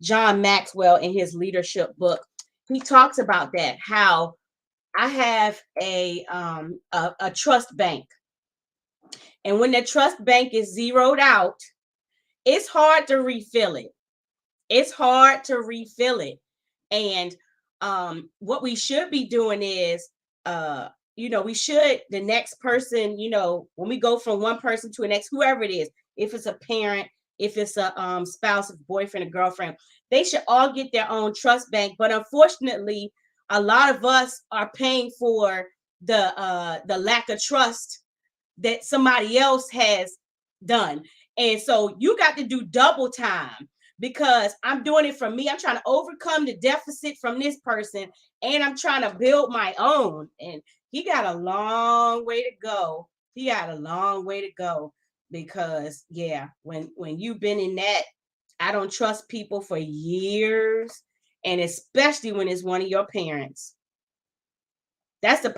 John Maxwell in his leadership book. He talks about that, how I have a trust bank, and when the trust bank is zeroed out, it's hard to refill it. It's hard to refill it. And what we should be doing is, we should, the next person, when we go from one person to the next, whoever it is, if it's a parent, if it's a spouse, a boyfriend, a girlfriend, they should all get their own trust bank. But unfortunately, a lot of us are paying for the lack of trust that somebody else has done. And so you got to do double time, because I'm doing it for me. I'm trying to overcome the deficit from this person, and I'm trying to build my own. And he got a long way to go. Because yeah, when you've been in that, I don't trust people for years, and especially when it's one of your parents. That's the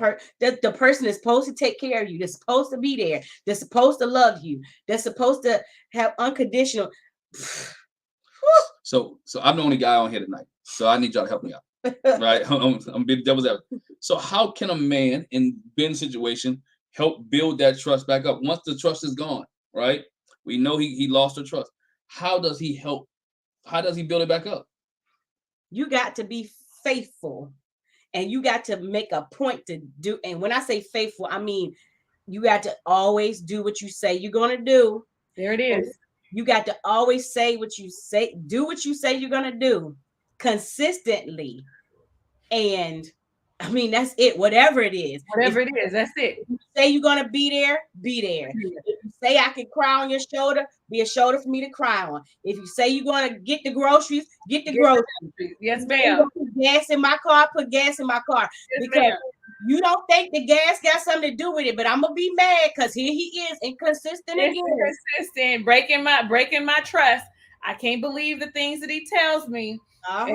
person is supposed to take care of you. They're supposed to be there. They're supposed to love you. They're supposed to have unconditional. So I'm the only guy on here tonight. So I need y'all to help me out. Right? I'm being devil's advocate. So how can a man in Ben's situation help build that trust back up once the trust is gone? Right? We know he lost the trust. How does he help? How does he build it back up? You got to be faithful, and you got to make a point to do. And when I say faithful, I mean you got to always do what you say you're going to do. There it is. You got to always say what you say, do what you say you're going to do consistently. And I mean, that's it. Whatever it is, that's it. If you say you're going to be there, be there. Yeah. If you say I can cry on your shoulder, be a shoulder for me to cry on. If you say you're going to get the groceries, get the groceries. Yes, ma'am. Put gas in my car, put gas in my car. Yes, because ma'am. You don't think the gas got something to do with it, but I'm gonna be mad because here he is, inconsistent again. Inconsistent, breaking my trust. I can't believe the things that he tells me. I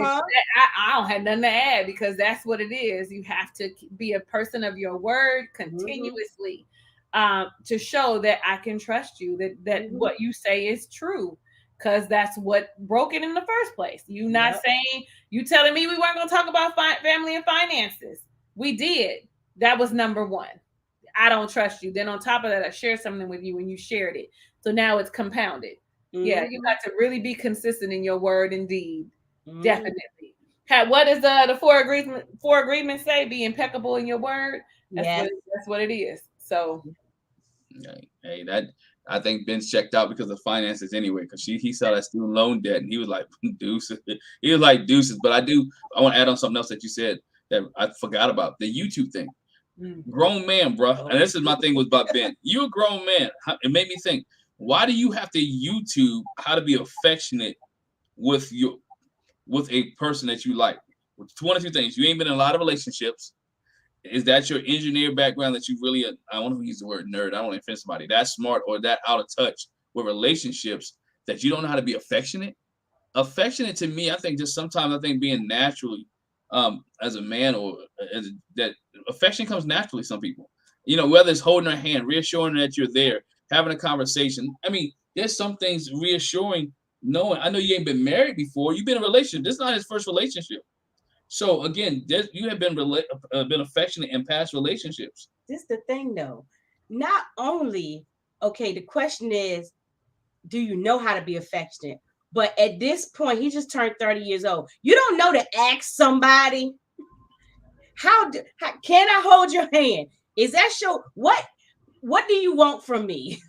don't have nothing to add, because that's what it is. You have to be a person of your word continuously, to show that I can trust you, that what you say is true, because that's what broke it in the first place. You not saying, you telling me we weren't going to talk about family and finances. We did. That was number one. I don't trust you. Then on top of that, I shared something with you and you shared it. So now it's compounded. Yeah, you got to really be consistent in your word and deed. Definitely. What does the four agreements say? Be impeccable in your word. That's what it is. So hey, that I think Ben's checked out because of finances anyway, because he saw that student loan debt and he was like deuces. He was like deuces. But I want to add on something else that you said that I forgot about, the YouTube thing. Grown man, bro. And this is my thing about Ben. You're a grown man. It made me think, why do you have to YouTube how to be affectionate with a person that you like? One of two things. You ain't been in a lot of relationships. Is that your engineer background that you really, I want to use the word nerd, I don't want to offend somebody, that smart or that out of touch with relationships that you don't know how to be affectionate? affectionate to me, I think just sometimes I think being naturally, as a man or that affection comes naturally. Some people, whether it's holding her hand, reassuring her that you're there, having a conversation. I mean, there's some things reassuring. Knowing, I know you ain't been married before. You've been in a relationship. This is not his first relationship. So again, you have been affectionate in past relationships. This is the thing, though. Not only, okay, the question is, do you know how to be affectionate? But at this point, he just turned 30 years old. You don't know to ask somebody, how can I hold your hand? Is that what do you want from me?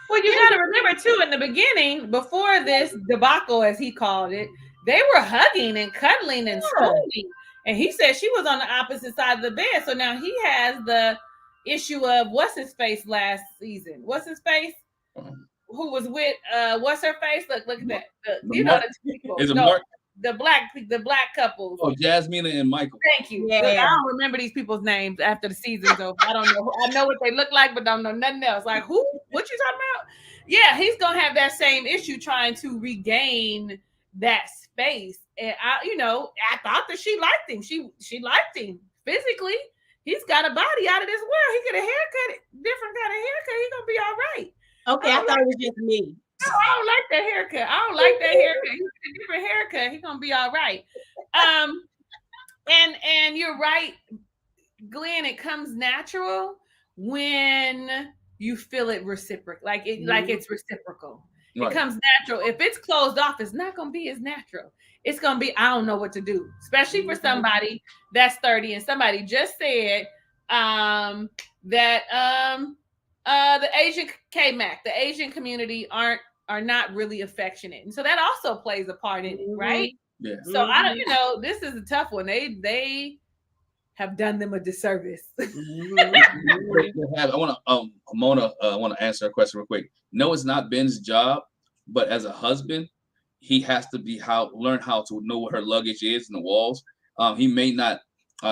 Well, you got to remember too, in the beginning, before this debacle, as he called it, they were hugging and cuddling and spooning. And he said she was on the opposite side of the bed. So now he has the issue of what's his face last season. What's his face? Who was with what's her face? Look at that. The people. Is it Mark? The black couple. Oh, Jasmine and Michael. Thank you. Yeah. I don't remember these people's names after the season's over. I don't know. I know what they look like, but don't know nothing else. Like who? What you talking about? Yeah, he's gonna have that same issue trying to regain that space. And I thought that she liked him. She liked him physically. He's got a body out of this world. He get a haircut, different kind of haircut. He's gonna be all right. Okay, I thought it was just me. No, I don't like that haircut. I don't like that haircut. He get a different haircut. He's gonna be all right. And you're right, Glenn. It comes natural when you feel it reciprocal, like it's reciprocal. Right. It comes natural. If it's closed off, it's not gonna be as natural. It's gonna be, I don't know what to do, especially for somebody that's 30. And somebody just said that the Asian K-Mac, the Asian community are not really affectionate, and so that also plays a part in it, right? Yeah. So I don't, this is a tough one. They have done them a disservice. I want to Mona, I want to answer a question real quick. No, it's not Ben's job, but as a husband, he has to learn how to know what her luggage is in the walls. He may not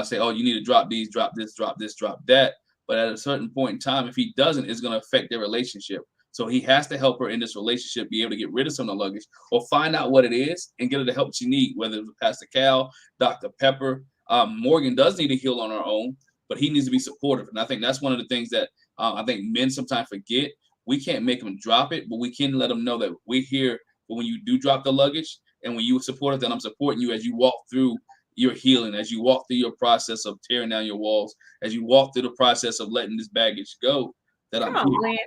say, "Oh, you need to drop these, drop this, drop this, drop that." But at a certain point in time, if he doesn't, it's going to affect their relationship. So he has to help her in this relationship be able to get rid of some of the luggage or find out what it is and get her the help she needs, whether it's Pastor Cal, Dr. Pepper. Morgan does need to heal on her own, but he needs to be supportive. And I think that's one of the things that I think men sometimes forget. We can't make them drop it, but we can let them know that we're here for when you do drop the luggage. And when you support it, then I'm supporting you as you walk through your healing, as you walk through your process of tearing down your walls, as you walk through the process of letting this baggage go. That I'm here.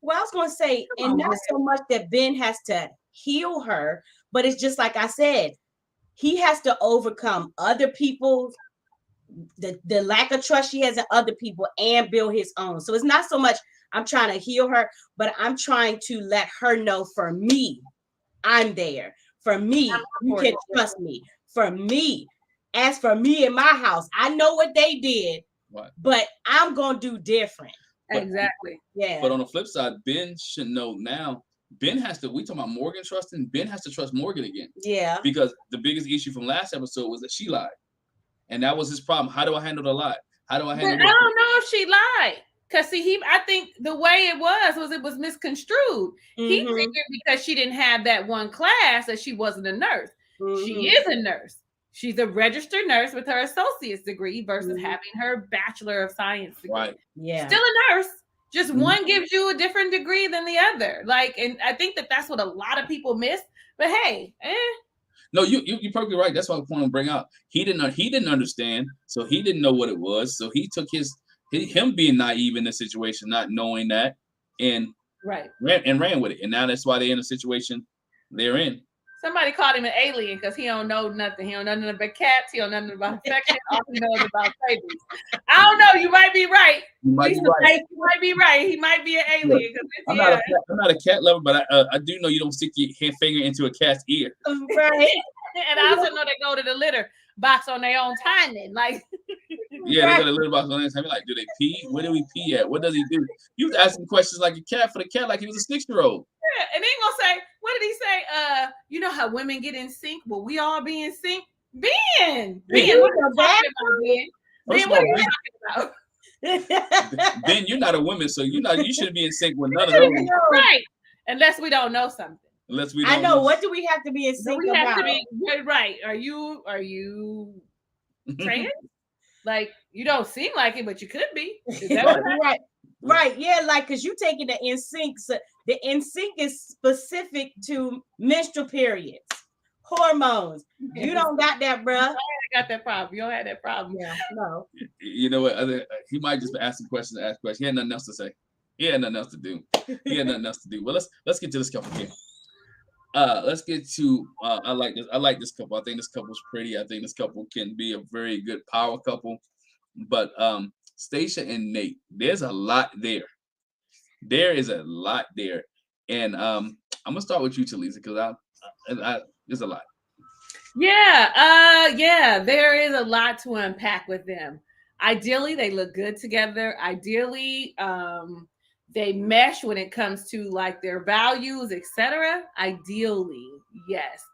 Well, I was going to say, not so much that Ben has to heal her, but it's just like I said, he has to overcome other people's, the lack of trust she has in other people and build his own. So it's not so much I'm trying to heal her, but I'm trying to let her know, for me, I'm there. For me, you can trust me. For me, as for me in my house, I know what they did, but I'm going to do different. Exactly. Yeah. But on the flip side, Ben should know now. Ben has to, we talking about Morgan trusting, Ben has to trust Morgan again. Yeah. Because the biggest issue from last episode was that she lied. And that was his problem. How do I handle the lie? How do I handle I don't know if she lied. Because see, I think the way it was misconstrued. Mm-hmm. He figured because she didn't have that one class that she wasn't a nurse. Mm-hmm. She is a nurse. She's a registered nurse with her associate's degree versus having her Bachelor of Science degree. Right. Yeah. Still a nurse. Just one gives you a different degree than the other. And I think that's what a lot of people miss. But hey, No, you're perfectly right. That's what I want to bring out. He didn't understand, so he didn't know what it was. So he took him being naive in the situation, not knowing that, and ran with it. And now that's why they're in the situation they're in. Somebody called him an alien because he don't know nothing. He don't know nothing about cats. He don't know nothing about affection. All he knows about babies. I don't know. You might be right. You might be right. He might be an alien. I'm not a cat lover, but I do know you don't stick your finger into a cat's ear. Right. And I also know they go to the litter box on their own timing. Yeah, they got a litter box on their time. Like, do they pee? Where do we pee at? What does he do? You was asking questions like a cat for the cat, like he was a 6-year-old. Yeah, and then gonna say, what did he say? You know how women get in sync? Will we all be in sync? Ben, what are you talking about, Ben? Ben, what are you talking about? Ben, you're not a woman, so you shouldn't be in sync with none of those. Right. Unless we don't know something. Unless we I don't know. What do we have to be in sync we have about? to be right. Are you trans? Like, you don't seem like it, but you could be. Is that what Right. Yeah, like, because you taking the NSYNC. The NSYNC is specific to menstrual periods, hormones. You don't got that, bruh. I got that problem. You don't have that problem. Yeah, no. You know what? He might just be asking questions to ask questions. He had nothing else to say. He had nothing else to do. Well, let's get to this couple here. Let's get to I like this couple. I think this couple's pretty. I think this couple can be a very good power couple. But Stacia and Nate, there's a lot there. There is a lot there. And I'm gonna start with you, Talisa, because there's a lot. Yeah, there is a lot to unpack with them. Ideally, they look good together. Ideally, they mesh when it comes to like their values, etc. Ideally, yes.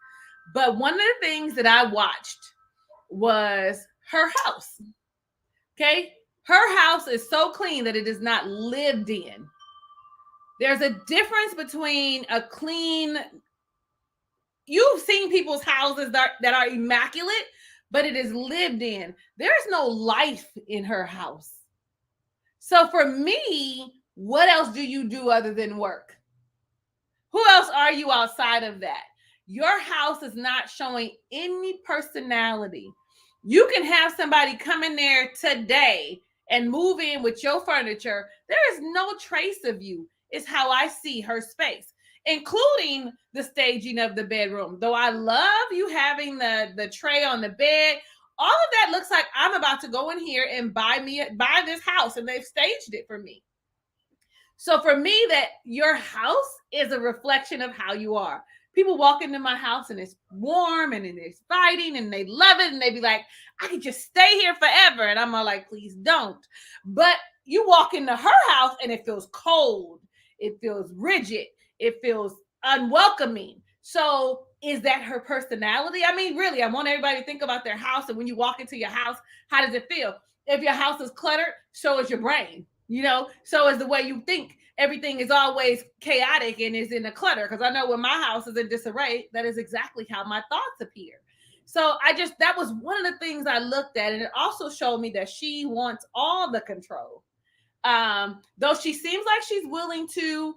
But one of the things that I watched was her house. Okay, her house is so clean that it is not lived in. There's a difference between a clean. You've seen people's houses that are immaculate, but it is lived in. There's no life in her house. So for me, what else do you do other than work? Who else are you outside of that? Your house is not showing any personality. You can have somebody come in there today and move in with your furniture. There is no trace of you, is how I see her space, including the staging of the bedroom. Though I love you having the tray on the bed, all of that looks like I'm about to go in here and buy this house, and they've staged it for me. So for me, that your house is a reflection of how you are. People walk into my house and it's warm and it's inviting and they love it, and they be like, I could just stay here forever. And I'm all like, please don't. But you walk into her house and it feels cold. It feels rigid. It feels unwelcoming. So is that her personality? I mean, really, I want everybody to think about their house. And when you walk into your house, how does it feel? If your house is cluttered, so is your brain. So is the way you think. Everything is always chaotic and is in a clutter. Because I know when my house is in disarray, that is exactly how my thoughts appear. So that was one of the things I looked at. And it also showed me that she wants all the control. Though she seems like she's willing to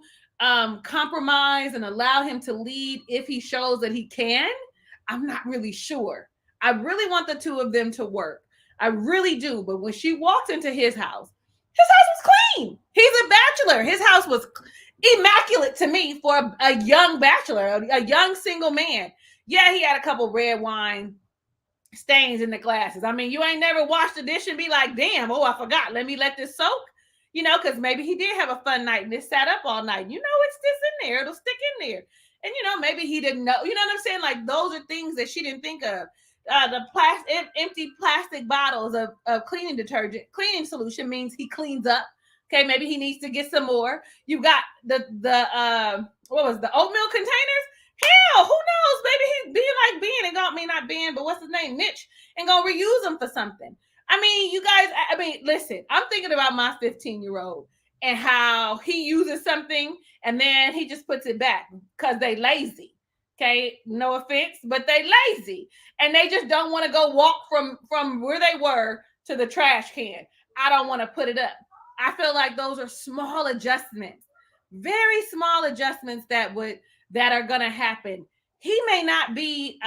compromise and allow him to lead if he shows that he can, I'm not really sure. I really want the two of them to work. I really do. But when she walked into his house was clean. He's a bachelor. His house was immaculate to me for a young bachelor, a young single man. Yeah, he had a couple red wine stains in the glasses. I mean, you ain't never washed the dish and be like, damn, I forgot. Let me let this soak. Because maybe he did have a fun night and it sat up all night. It's this in there. It'll stick in there. And, maybe he didn't know. You know what I'm saying? Like, those are things that she didn't think of. The empty plastic bottles of cleaning detergent, cleaning solution means he cleans up. Okay, maybe he needs to get some more. You got the oatmeal containers? Hell, who knows? Maybe he's being like Binh and not Binh, but what's his name? Mitch, and gonna reuse them for something. I mean, you guys, listen, I'm thinking about my 15-year-old and how he uses something and then he just puts it back because they lazy. Okay, no offense, but they lazy and they just don't want to go walk from where they were to the trash can. I don't want to put it up. I feel like those are small adjustments, very small adjustments that are going to happen. He may not be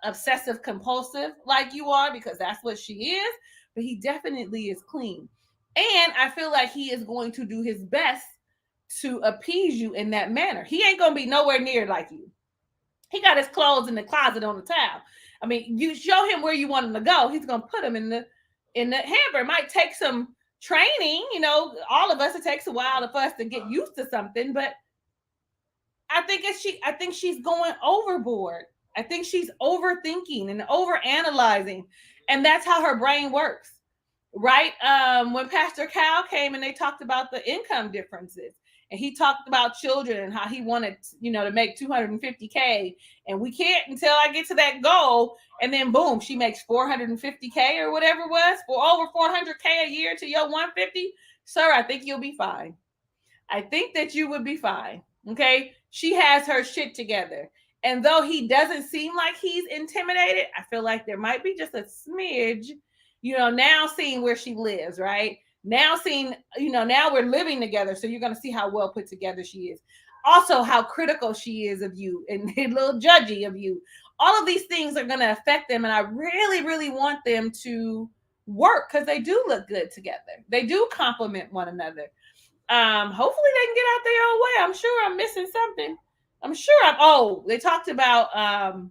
obsessive compulsive like you are, because that's what she is, but he definitely is clean. And I feel like he is going to do his best to appease you in that manner. He ain't going to be nowhere near like you. He got his clothes in the closet on the towel. I mean, you show him where you want him to go, he's going to put them in the hamper. It might take some training, all of us, it takes a while for us to get used to something, but I think she's going overboard. I think she's overthinking and overanalyzing, and that's how her brain works, right? When Pastor Cal came and they talked about the income differences, and he talked about children and how he wanted, to make $250K, and we can't until I get to that goal. And then boom, she makes $450K or whatever it was, for over $400K a year to your $150. Sir, I think you'll be fine. I think that you would be fine. Okay. she has her shit together. And though he doesn't seem like he's intimidated, I feel like there might be just a smidge, now seeing where she lives, right? Now seeing, now we're living together. So you're going to see how well put together she is. Also, how critical she is of you and a little judgy of you. All of these things are going to affect them. And I really, really want them to work because they do look good together. They do complement one another. Hopefully they can get out their own way. I'm sure I'm missing something. They talked about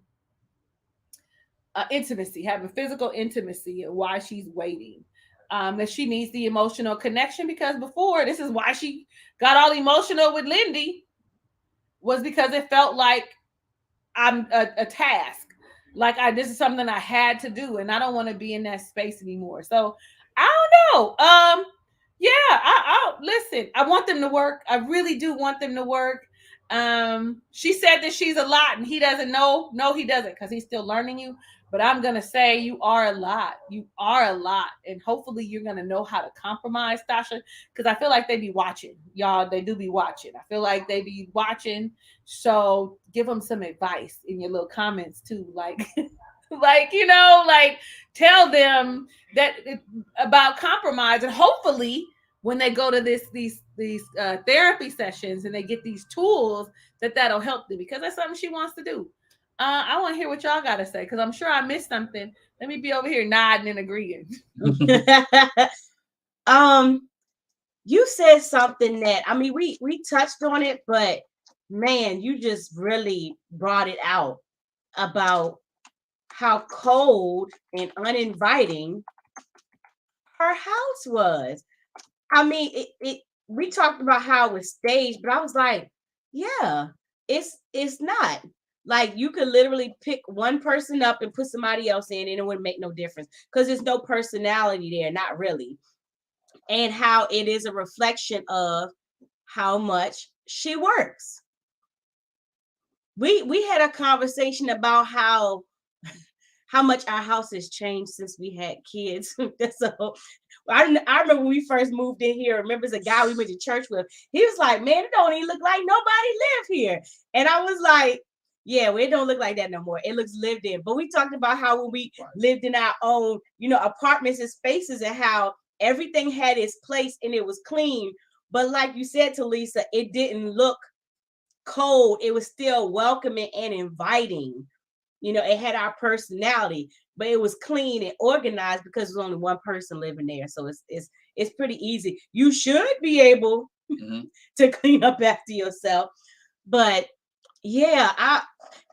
intimacy, having physical intimacy, and why she's waiting. That she needs the emotional connection, because before, this is why she got all emotional with Lindy, was because it felt like I'm a task. Like this is something I had to do, and I don't want to be in that space anymore. So I don't know. Yeah, I'll listen. I want them to work. I really do want them to work. She said that she's a lot, and he doesn't know. No, he doesn't, because he's still learning you. But I'm gonna say you are a lot. You are a lot, and hopefully you're gonna know how to compromise, Stacia. Because I feel like they be watching, y'all. They do be watching. I feel like they be watching. So give them some advice in your little comments too, like, like tell them that about compromise, and hopefully when they go to these therapy sessions and they get these tools, that'll help them, because that's something she wants to do. I want to hear what y'all got to say, because I'm sure I missed something. Let me be over here nodding and agreeing. You said something that, I mean, we touched on it, but man, you just really brought it out about how cold and uninviting her house was. I mean, we talked about how it was staged, but I was like, yeah, it's not. Like, you could literally pick one person up and put somebody else in, and it wouldn't make no difference, because there's no personality there, not really. And how it is a reflection of how much she works. We had a conversation about how much our house has changed since we had kids. So I remember when we first moved in here. I remember there's a guy we went to church with. He was like, man, it don't even look like nobody live here. And I was like, yeah, well, it don't look like that no more. It looks lived in. But we talked about how when we lived in our own, apartments and spaces, and how everything had its place and it was clean. But like you said, to Lisa, it didn't look cold. It was still welcoming and inviting. It had our personality, but it was clean and organized because there's only one person living there. So it's pretty easy. You should be able to clean up after yourself. But yeah, I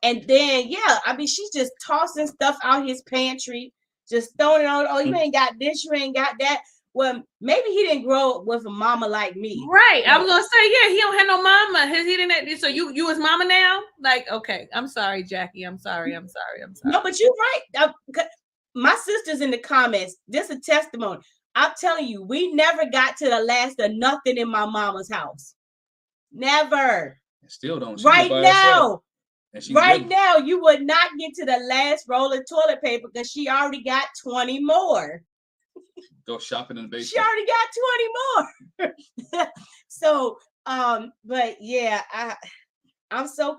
mean, she's just tossing stuff out his pantry, just throwing it on. Oh, you ain't got this, you ain't got that. Well, maybe he didn't grow up with a mama like me. Right. I was gonna say, yeah, he don't have no mama. He didn't. So you his mama now? Like, okay. I'm sorry, Jackie. I'm sorry. No, but you're right. My sister's in the comments. This is a testimony. I'm telling you, we never got to the last of nothing in my mama's house. Never. Still don't. Right now, you would not get to the last roll of toilet paper because she already got 20 more. Go shopping in the basement. She already got 20 more. So, but yeah, I'm so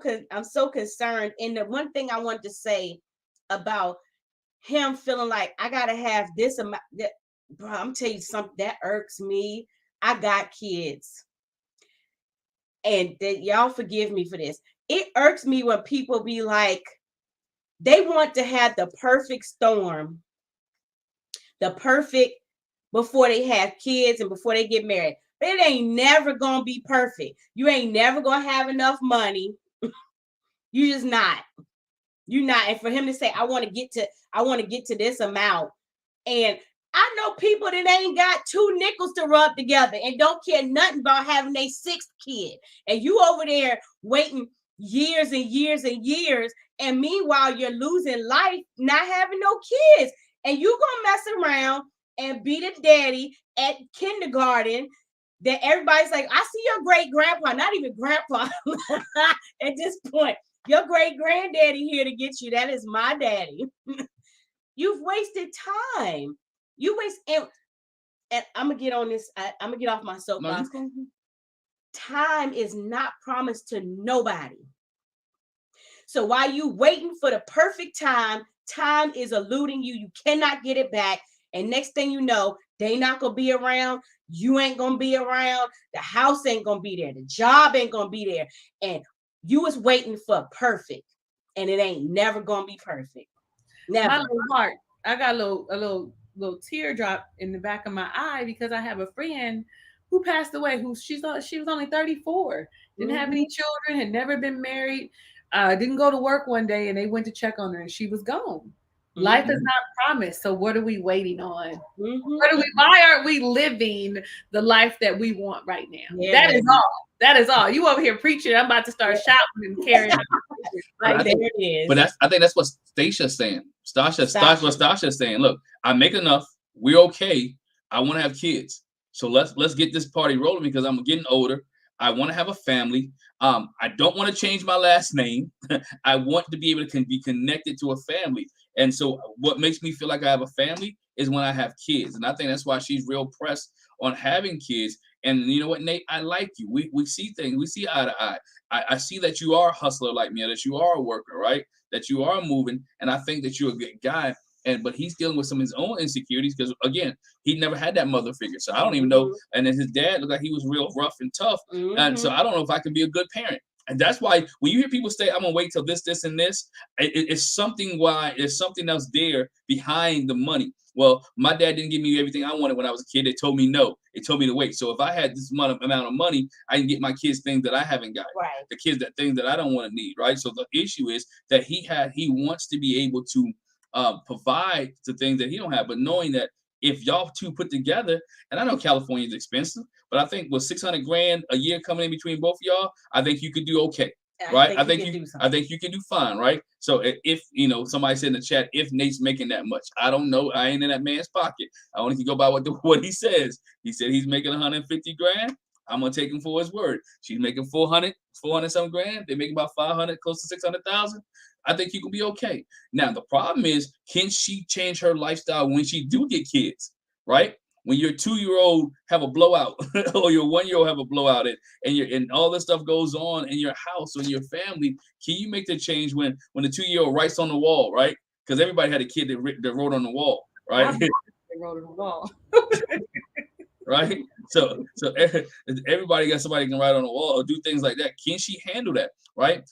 concerned. And the one thing I wanted to say about him feeling like I gotta have this amount, that, bro, I'm telling you something that irks me. I got kids, and that y'all forgive me for this. It irks me when people be like, they want to have the perfect storm, before they have kids and before they get married. But it ain't never gonna be perfect. You ain't never gonna have enough money. You just not. You're not. And for him to say, I want to get to this amount. And I know people that ain't got 2 nickels to rub together and don't care nothing about having their 6th kid. And you over there waiting years and years and years. And meanwhile, you're losing life, not having no kids. And you gonna mess around and be the daddy at kindergarten that everybody's like, I see your great grandpa, not even grandpa at this point. Your great granddaddy here to get you. That is my daddy. You've wasted time. And I'm gonna get on this. I'm gonna get off my soapbox. time is not promised to nobody. So while you waiting for the perfect time, time is eluding you. You cannot get it back. And next thing you know, they not gonna be around. You ain't gonna be around. The house ain't gonna be there. The job ain't gonna be there. And you was waiting for perfect, and it ain't never gonna be perfect. Never. My little heart, I got a little teardrop in the back of my eye because I have a friend who passed away. She was only 34, didn't have any children, had never been married. Didn't go to work one day, and they went to check on her, and she was gone. Life is not promised. So what are we waiting on? Why aren't we living the life that we want right now? Yeah. That is all. That is all. You over here preaching. I'm about to start shouting and carrying on. Like, there it is. But I think that's what Stacia's saying. Stacia's saying, look, I make enough. We're okay. I want to have kids. So let's get this party rolling because I'm getting older. I want to have a family. I don't want to change my last name. I want to be able to be connected to a family. And so what makes me feel like I have a family is when I have kids. And I think that's why she's real pressed on having kids. And you know what, Nate, I like you. We see things. We see eye to eye. I see that you are a hustler like me, that you are a worker, right? That you are moving. And I think that you're a good guy. But he's dealing with some of his own insecurities because, again, he never had that mother figure. So I don't even know. And then his dad looked like he was real rough and tough. And so I don't know if I can be a good parent. And that's why when you hear people say, I'm going to wait till this, and this, it's something there's something else there behind the money. Well, my dad didn't give me everything I wanted when I was a kid. They told me no. They told me to wait. So if I had this amount of money, I can get my kids things that I haven't got. Right. The kids things that I don't want to need, right? So the issue is that he wants to be able to provide the things that he don't have, but knowing that if y'all two put together, and I know California is expensive, but I think with $600,000 a year coming in between both of y'all, I think you could do okay, right? I think you can do fine, right? So if somebody said in the chat, if Nate's making that much, I don't know. I ain't in that man's pocket. I only can go by what he says. He said he's making $150,000. I'm gonna take him for his word. She's making 400 some grand. They're making about 500, close to 600,000. I think you can be okay. Now, the problem is, can she change her lifestyle when she do get kids, right? When your 2-year-old have a blowout or your 1-year-old have a blowout and all this stuff goes on in your house or in your family, can you make the change when the 2-year-old writes on the wall, right? Because everybody had a kid that wrote on the wall, right? They wrote on the wall. Right? So everybody got somebody can write on the wall or do things like that. Can she handle that? Right?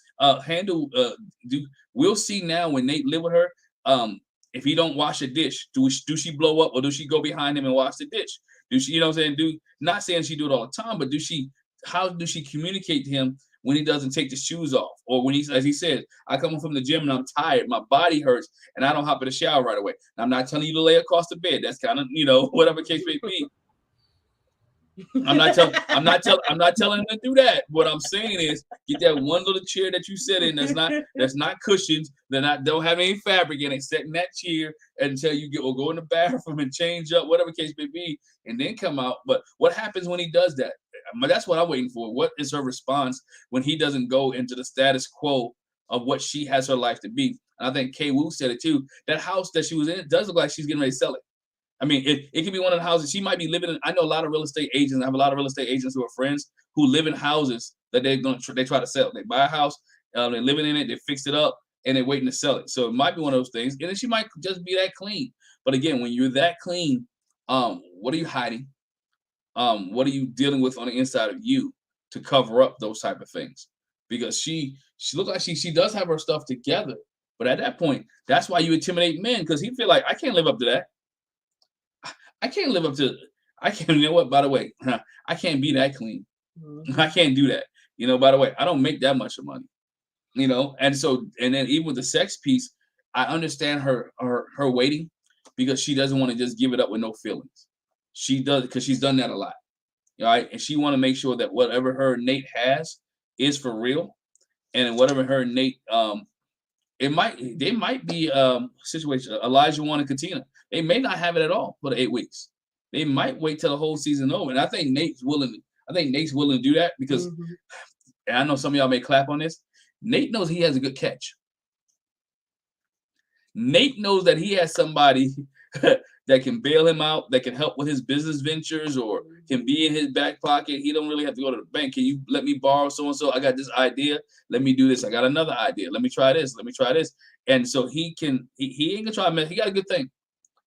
We'll see now when Nate live with her. If he don't wash a dish, do she blow up or do she go behind him and wash the dish? Do she, what I'm saying? Not saying she do it all the time, but how do she communicate to him when he doesn't take the shoes off? Or when as he said, I come home from the gym and I'm tired, my body hurts, and I don't hop in the shower right away. And I'm not telling you to lay across the bed. That's kind of, whatever case may be. I'm not telling him to do that. What I'm saying is get that one little chair that you sit in that's not cushions, don't have any fabric in it. Sit in that chair until you go in the bathroom and change up, whatever case may be, and then come out. But what happens when he does that? That's what I'm waiting for. What is her response when he doesn't go into the status quo of what she has her life to be? And I think Kay Wu said it too. That house that she was in does look like she's getting ready to sell it. I mean, it could be one of the houses she might be living in. I know a lot of real estate agents. I have a lot of real estate agents who are friends who live in houses that they try to sell. They buy a house, they're living in it, they fix it up, and they're waiting to sell it. So it might be one of those things. And then she might just be that clean. But again, when you're that clean, what are you hiding? What are you dealing with on the inside of you to cover up those type of things? Because she looks like she does have her stuff together. But at that point, that's why you intimidate men, because he feel like, I can't live up to that. I can't live up to. I can't. You know what? By the way, I can't be that clean. I can't do that. By the way, I don't make that much of money. And so, and then even with the sex piece, I understand her waiting because she doesn't want to just give it up with no feelings. She does because she's done that a lot, right? And she want to make sure that whatever her Nate has is for real, and whatever her Nate they might be situation. Elijah Wan and Katina. They may not have it at all for the 8 weeks. They might wait till the whole season over. And I think Nate's willing to do that because, and I know some of y'all may clap on this. Nate knows he has a good catch. Nate knows that he has somebody that that can bail him out, that can help with his business ventures, or can be in his back pocket. He don't really have to go to the bank. Can you let me borrow so and so? I got this idea. Let me do this. I got another idea. Let me try this. Let me try this. And so he ain't gonna try to mess. He got a good thing,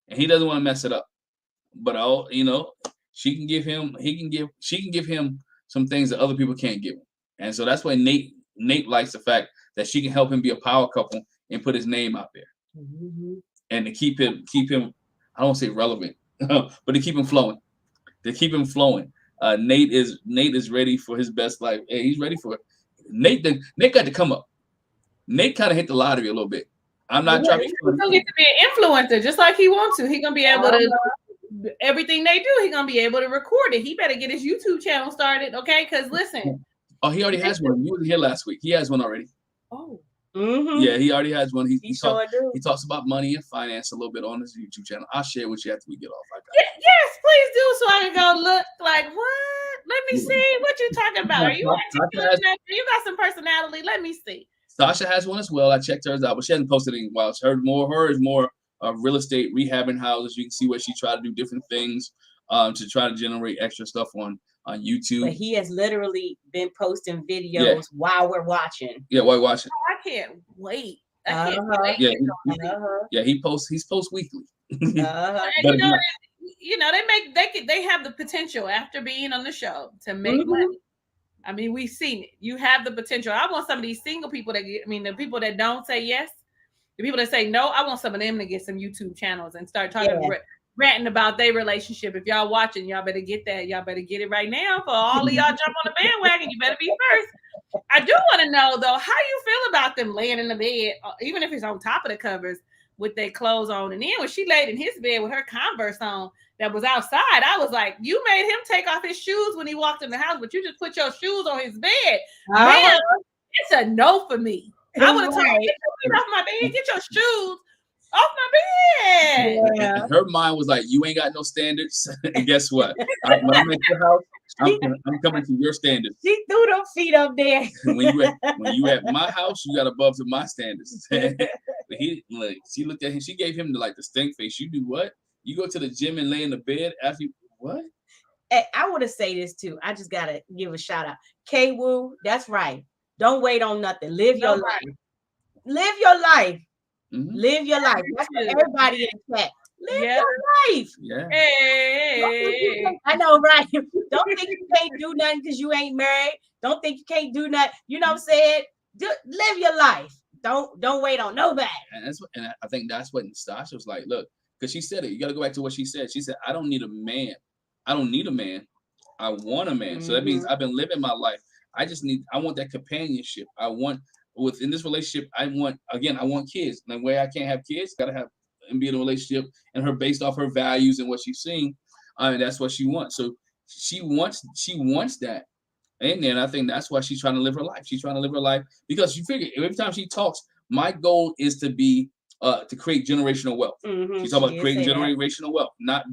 and he doesn't want to mess it up. But she can give him some things that other people can't give him. And so that's why Nate likes the fact that she can help him be a power couple and put his name out there. Mm-hmm. And to keep him, I don't want to say relevant, but to keep him flowing. Nate is ready for his best life. Hey, he's ready for it. Nate got to come up. Nate kind of hit the lottery a little bit. I'm not trying to. He's gonna get to be an influencer just like he wants to. He's gonna be able to everything they do. He's gonna be able to record it. He better get his YouTube channel started, okay? Because listen. Oh, he already has one. You were here last week. He has one already. Oh. Mm-hmm. Yeah, he already has one. He He talks about money and finance a little bit on his YouTube channel. I'll share with you after we get off. Yes, please do, so I can go look like what? Let me see what you talking about. Are you you got some personality? Let me see. Sasha has one as well. I checked hers out, but she hasn't posted any while. Her is more real estate, rehabbing houses. You can see where she tried to do different things to try to generate extra stuff on YouTube. But he has literally been posting videos while we're watching. Yeah, while watching. Oh, I can't wait. I can't wait. He posts weekly. They have the potential after being on the show to make money. I mean, we've seen it. You have the potential. I want some of these single people the people that don't say yes, the people that say no, I want some of them to get some YouTube channels and start talking ranting about their relationship. If y'all watching, y'all better get that. Y'all better get it right now. For all of y'all jump on the bandwagon, you better be first. I do want to know though, how you feel about them laying in the bed, even if it's on top of the covers with their clothes on. And then when she laid in his bed with her Converse on that was outside, I was like, you made him take off his shoes when he walked in the house, but you just put your shoes on his bed. Man, it's a no for me. I would have told him, get your feet off my bed, get your shoes off my bed. Yeah. And her mind was like, you ain't got no standards. And guess what? When I'm at your house, I'm coming to your standards. She threw them feet up there. when you at my house, you got above to my standards. But she looked at him. She gave him the stink face. You do what? You go to the gym and lay in the bed after you what? Hey, I want to say this too. I just gotta give a shout out. K-Woo, that's right. Don't wait on nothing. Live your life. Live your life. Mm-hmm. Live your life. That's what everybody in the chat. Live your life. Yeah. Hey. I know, right? Don't think you can't do nothing because you ain't married. Don't think you can't do nothing. You know what I'm saying? Live your life. Don't wait on nobody. And I think that's what Stacia was like. Look, because she said it. You got to go back to what she said. She said, I don't need a man. I don't need a man. I want a man. Mm-hmm. So that means I've been living my life. I want that companionship. Within this relationship, I want kids. And the way I can't have kids, gotta have and be in a relationship and her based off her values and what she's seeing. That's what she wants. So she wants that. And then I think that's why she's trying to live her life. She's trying to live her life because you figure every time she talks, my goal is to be to create generational wealth. Mm-hmm. She's talking about creating generational wealth, not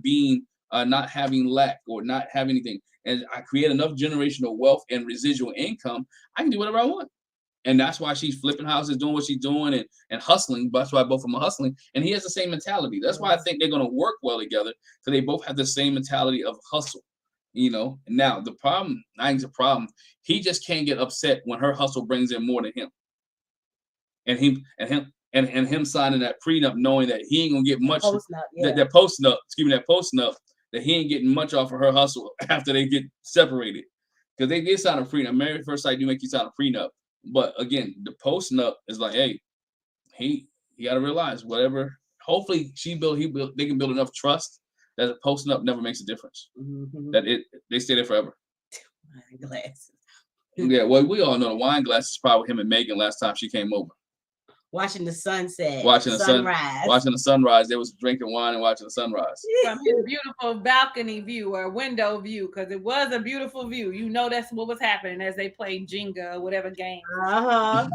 having lack or not having anything. And I create enough generational wealth and residual income, I can do whatever I want. And that's why she's flipping houses, doing what she's doing and hustling. That's why both of them are hustling. And he has the same mentality. That's why I think they're going to work well together because they both have the same mentality of hustle. Now the problem, I think the problem, he just can't get upset when her hustle brings in more than him. And him signing that prenup, knowing that he ain't gonna get much. That posting up, that he ain't getting much off of her hustle after they get separated. Because they did sign a prenup. Married at first sight do make you sign a prenup. But again, the posting up is like, hey, he got to realize whatever. Hopefully, they can build enough trust that the posting up never makes a difference. Mm-hmm. That they stay there forever. Wine glasses. Yeah, well, we all know the wine glasses probably him and Megan last time she came over. Watching the sunset. Watching the sunrise. Watching the sunrise. They was drinking wine and watching the sunrise. From his beautiful balcony view or window view, because it was a beautiful view. That's what was happening as they played Jenga or whatever game. Yeah,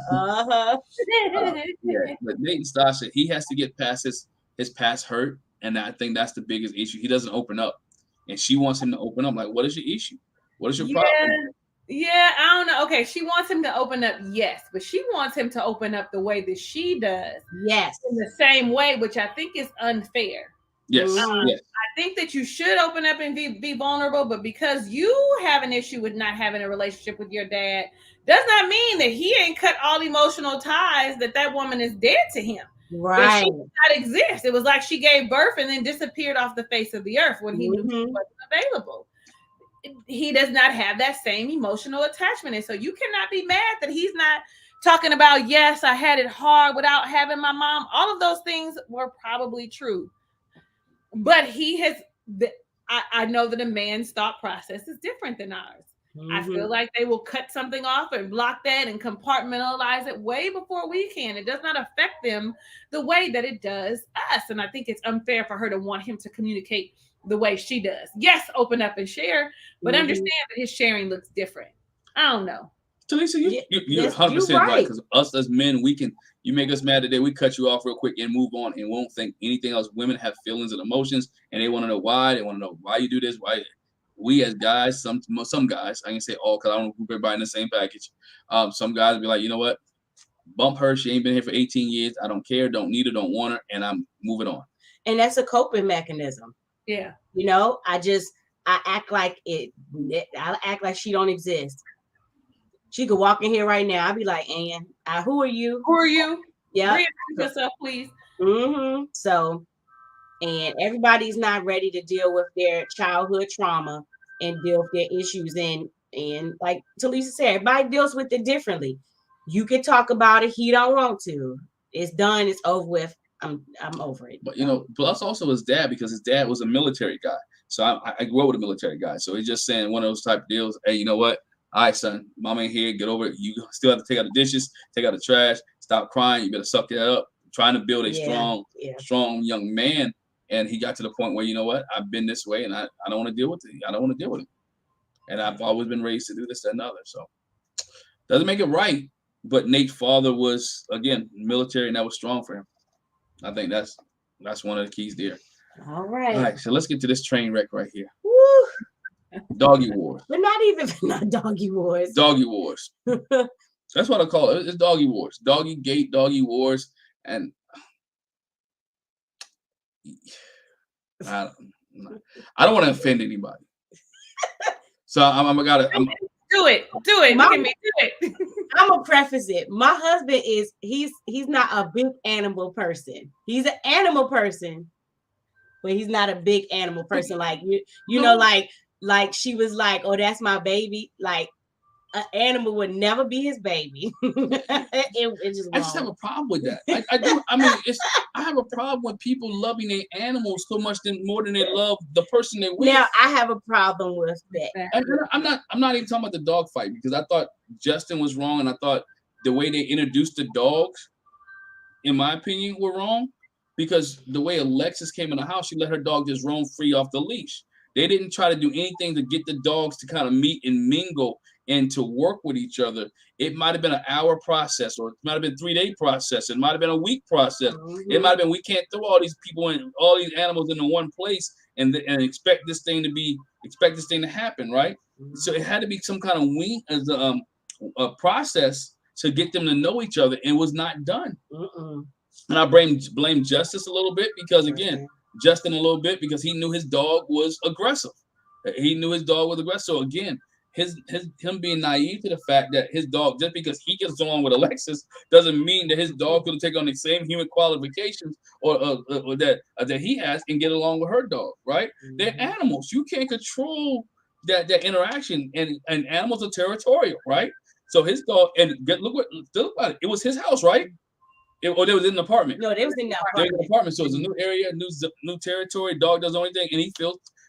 but Nate and Stacia, he has to get past his past hurt, and I think that's the biggest issue. He doesn't open up, and she wants him to open up. Like, what is your issue? What is your problem? Yeah, I don't know. Okay, she wants him to open up, yes, but she wants him to open up the way that she does. Yes. In the same way, which I think is unfair. Yes. Yes. I think that you should open up and be vulnerable, but because you have an issue with not having a relationship with your dad, does not mean that he ain't cut all emotional ties, that woman is dead to him. Right. That she did not exist. It was like she gave birth and then disappeared off the face of the earth when he knew she wasn't available. He does not have that same emotional attachment. And so you cannot be mad that he's not talking about, yes, I had it hard without having my mom. All of those things were probably true. But he has, I know that a man's thought process is different than ours. I feel like they will cut something off and block that and compartmentalize it way before we can. It does not affect them the way that it does us. And I think it's unfair for her to want him to communicate the way she does. Yes, open up and share, but understand that his sharing looks different. I don't know. Talisa, you're 100% right. Because us as men, you make us mad today, we cut you off real quick and move on and won't think anything else. Women have feelings and emotions, and they want to know why. They want to know why you do this, why. We as guys, some guys, I can say all because I don't group everybody in the same package. Some guys be like, you know what? Bump her. She ain't been here for 18 years. I don't care. Don't need her. Don't want her. And I'm moving on. And that's a coping mechanism. Yeah. You know, I act like I act like she don't exist. She could walk in here right now. I'd be like, Ann, who are you? Who are you? Yeah. Reintroduce yourself, please. So, and everybody's not ready to deal with their childhood trauma and deal with their issues. And like Talisa said, everybody deals with it differently. You can talk about it. He don't want to. It's done. It's over with. I'm over it. But, you know, plus also his dad, because his dad was a military guy. So I grew up with a military guy. So he's just saying one of those type of deals. Hey, you know what? All right, son, mama ain't here. Get over it. You still have to take out the dishes, take out the trash, stop crying. You better suck that up. Trying to build a strong young man. And he got to the point where, you know what? I've been this way and I don't want to deal with it. I don't want to deal with it. And I've always been raised to do this, that, and other. So doesn't make it right. But Nate's father was, again, military, and that was strong for him. I think that's one of the keys there. All right. All right. So let's get to this train wreck right here. Woo. Doggy wars. But not doggy wars. Doggy wars. That's what I call it. It's doggy wars. Doggy gate, doggy wars. And I don't want to offend anybody. So I'm do it. Look at me, do it. I'm gonna preface it. My husband he's not a big animal person. He's an animal person, but he's not a big animal person. Like you know, like she was like, oh, that's my baby. Like an animal would never be his baby. I just have a problem with that. I do. I mean, I have a problem with people loving their animals so much more than they love the person they're with. Now I have a problem with that. And I'm not even talking about the dog fight, because I thought Justin was wrong, and I thought the way they introduced the dogs, in my opinion, were wrong. Because the way Alexis came in the house, she let her dog just roam free off the leash. They didn't try to do anything to get the dogs to kind of meet and mingle and to work with each other. It might have been an hour process, or it might have been 3-day process. It might have been a week process. It might have been, we can't throw all these people and all these animals into one place and expect this thing to happen, right? So it had to be some kind of a process to get them to know each other, and it was not done. And I blame Justice a little bit, because again, Justin a little bit, because he knew his dog was aggressive. So again, him being naive to the fact that his dog, just because he gets along with Alexis, doesn't mean that his dog will take on the same human qualifications or that he has and get along with her dog, right? They're animals. You can't control that interaction, and animals are territorial, right? So his dog, and look about it. It was his house, right? Or they was in an apartment. No, they was in the apartment. They were in the apartment. So it's a new area, new territory. Dog does the only thing, and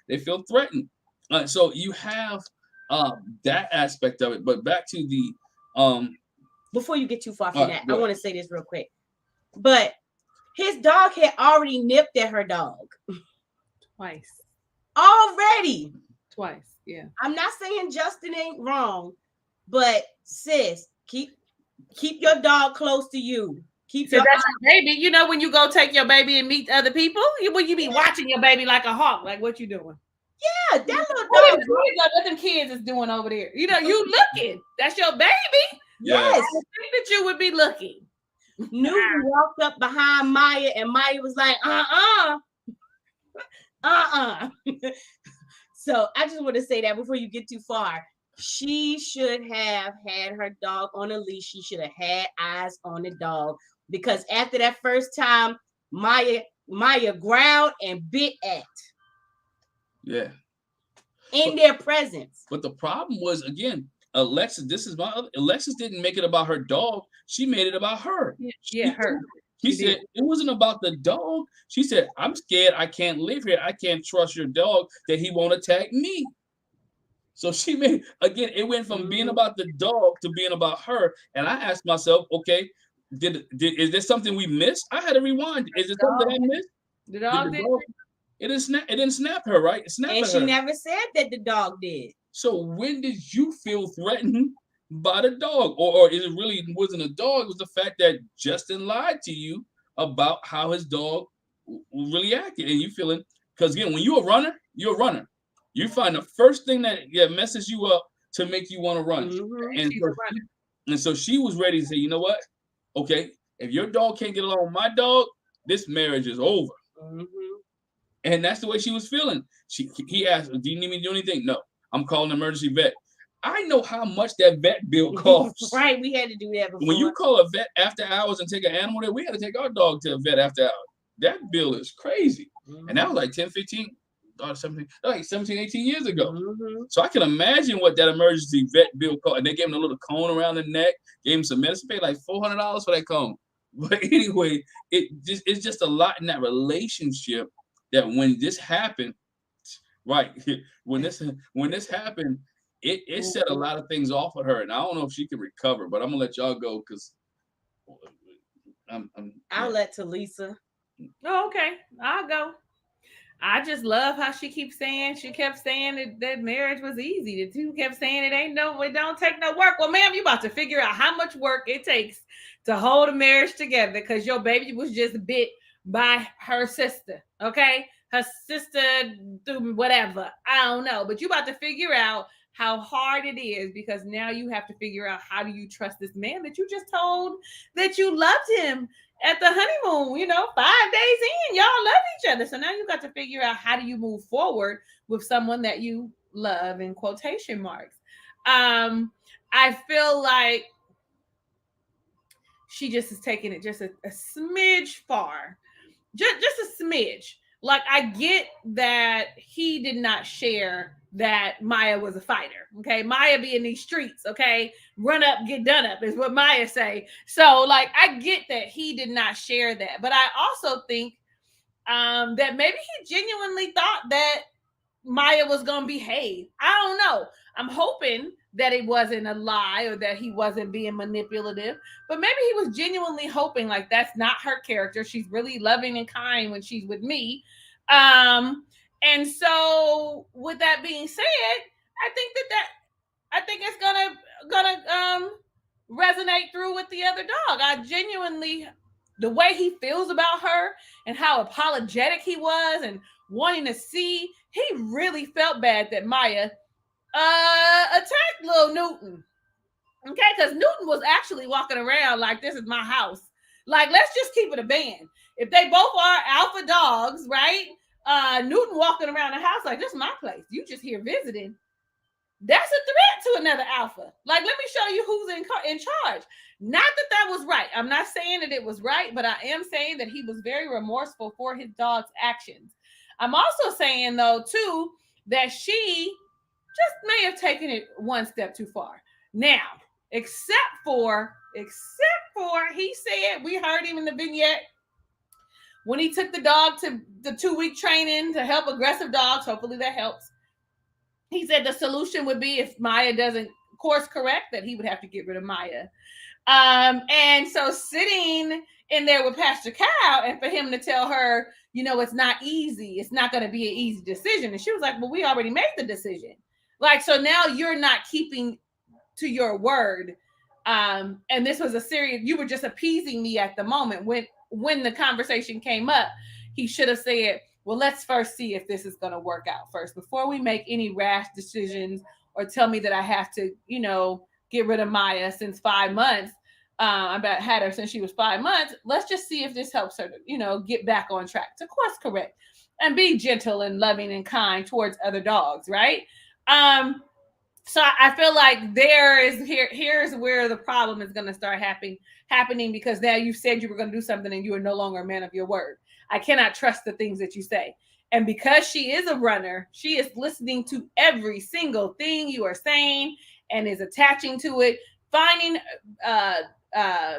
they feel threatened. So you have that aspect of it. But back to the before you get too far from that, I want to say this real quick. But his dog had already nipped at her dog. Twice. Already. Twice, yeah. I'm not saying Justin ain't wrong, but sis, keep your dog close to you. That's your baby. You know, when you go take your baby and meet other people, you be watching your baby like a hawk. Like, what you doing? Yeah, that little dog. What them kids is doing over there? You know, you looking. That's your baby. Yes. I think that you would be looking. Newton walked up behind Maya, and Maya was like, So I just want to say that before you get too far. She should have had her dog on a leash. She should have had eyes on the dog, because after that first time, Maya growled and bit at Yeah. in their presence. But the problem was, again, Alexis, Alexis didn't make it about her dog. She made it about her. Her. She said it wasn't about the dog. She said, I'm scared I can't live here. I can't trust your dog that he won't attack me. So she made, again, it went from being about the dog to being about her. And I asked myself, okay, is there something we missed? I had to rewind. Is there something I missed? The dog did. It didn't snap her, right? It snapped And her. she never said that the dog did. So when did you feel threatened by the dog? Or is it really wasn't a dog? It was the fact that Justin lied to you about how his dog really acted. And you feeling, because again, when you're a runner, you're a runner. You find the first thing that messes you up to make you want to run. And so she was ready to say, you know what? Okay, if your dog can't get along with my dog, this marriage is over. And that's the way she was feeling. He asked, do you need me to do anything? No, I'm calling an emergency vet. I know how much that vet bill costs. Right, we had to do that before. When you call a vet after hours and take an animal there, we had to take our dog to a vet after hours. That bill is crazy. And that was like 10, 15, 17, like 17, 18 years ago. So I can imagine what that emergency vet bill cost. And they gave him a little cone around the neck, gave him some medicine, paid like $400 for that cone. But anyway, it's just a lot in that relationship that when this happened, right, when this happened, it set a lot of things off of her. And I don't know if she can recover, but I'm going to let y'all go because I'll let Talisa. Oh, okay. I'll go. I just love how she kept saying that marriage was easy. The two kept saying it don't take no work. Well, ma'am, you about to figure out how much work it takes to hold a marriage together because your baby was just bit by her sister. Okay. Her sister through whatever. I don't know. But you about to figure out how hard it is because now you have to figure out how do you trust this man that you just told that you loved him at the honeymoon, 5 days in, y'all love each other. So now you got to figure out how do you move forward with someone that you love in quotation marks. I feel like she just is taking it just a smidge far, just a smidge. Like I get that he did not share that Maya was a fighter. Okay. Maya be in these streets. Okay. Run up, get done up is what Maya say. So like, I get that he did not share that, but I also think that maybe he genuinely thought that Maya was going to behave. I don't know. I'm hoping that it wasn't a lie or that he wasn't being manipulative, but maybe he was genuinely hoping like that's not her character. She's really loving and kind when she's with me. And so with that being said, I think it's gonna resonate through with the other dog. I genuinely, the way he feels about her and how apologetic he was and wanting to see, he really felt bad that Maya attacked little Newton. Okay, because Newton was actually walking around like this is my house. Like, let's just keep it a band. If they both are alpha dogs, right? Newton walking around the house like this is my place. You just here visiting. That's a threat to another alpha. Like, let me show you who's in charge. Not that was right. I'm not saying that it was right, but I am saying that he was very remorseful for his dog's actions. I'm also saying, though, too, that she just may have taken it one step too far. Now, except for he said, we heard him in the vignette, when he took the dog to the 2-week training to help aggressive dogs, hopefully that helps. He said the solution would be if Maya doesn't course correct, that he would have to get rid of Maya. And so sitting in there with Pastor Cal and for him to tell her, it's not easy. It's not going to be an easy decision. And she was like, well, we already made the decision. Like, so now you're not keeping to your word. And this was you were just appeasing me at the moment. When the conversation came up, he should have said, well, let's first see if this is going to work out first before we make any rash decisions or tell me that I have to, get rid of Maya since 5 months. I've had her since she was 5 months. Let's just see if this helps her to, get back on track, to course correct. and be gentle and loving and kind towards other dogs, right? So I feel like here's where the problem is going to start happening because now you said you were going to do something and you are no longer a man of your word. I cannot trust the things that you say. And because she is a runner, she is listening to every single thing you are saying and is attaching to it, finding,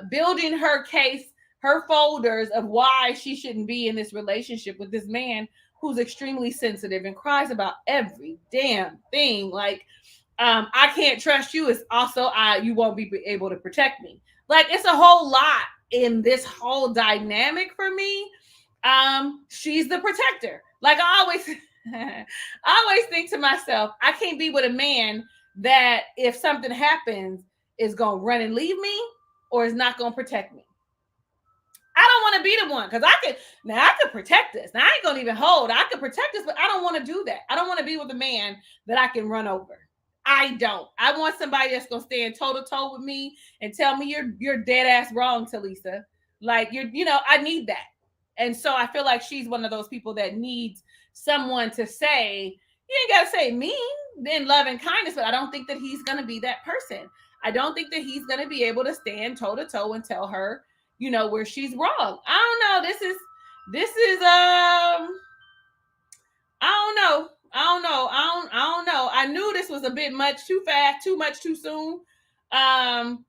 building her case, her folders of why she shouldn't be in this relationship with this man who's extremely sensitive and cries about every damn thing. Like, I can't trust you. It's also you won't be able to protect me. Like, it's a whole lot in this whole dynamic for me. She's the protector. Like, I always think to myself, I can't be with a man that if something happens is gonna run and leave me or is not gonna protect me. I don't want to be the one because I could protect this. Now I ain't gonna even hold. I could protect this, but I don't want to do that. I don't want to be with a man that I can run over. I don't. I want somebody that's gonna stand toe to toe with me and tell me you're dead ass wrong, Talisa. Like I need that. And so I feel like she's one of those people that needs someone to say, you ain't gotta say mean, then love and kindness, but I don't think that he's gonna be that person. I don't think that he's gonna be able to stand toe to toe and tell her, where she's wrong. I don't know. This is I don't know. I don't know. I knew this was a bit much, too fast, too much, too soon.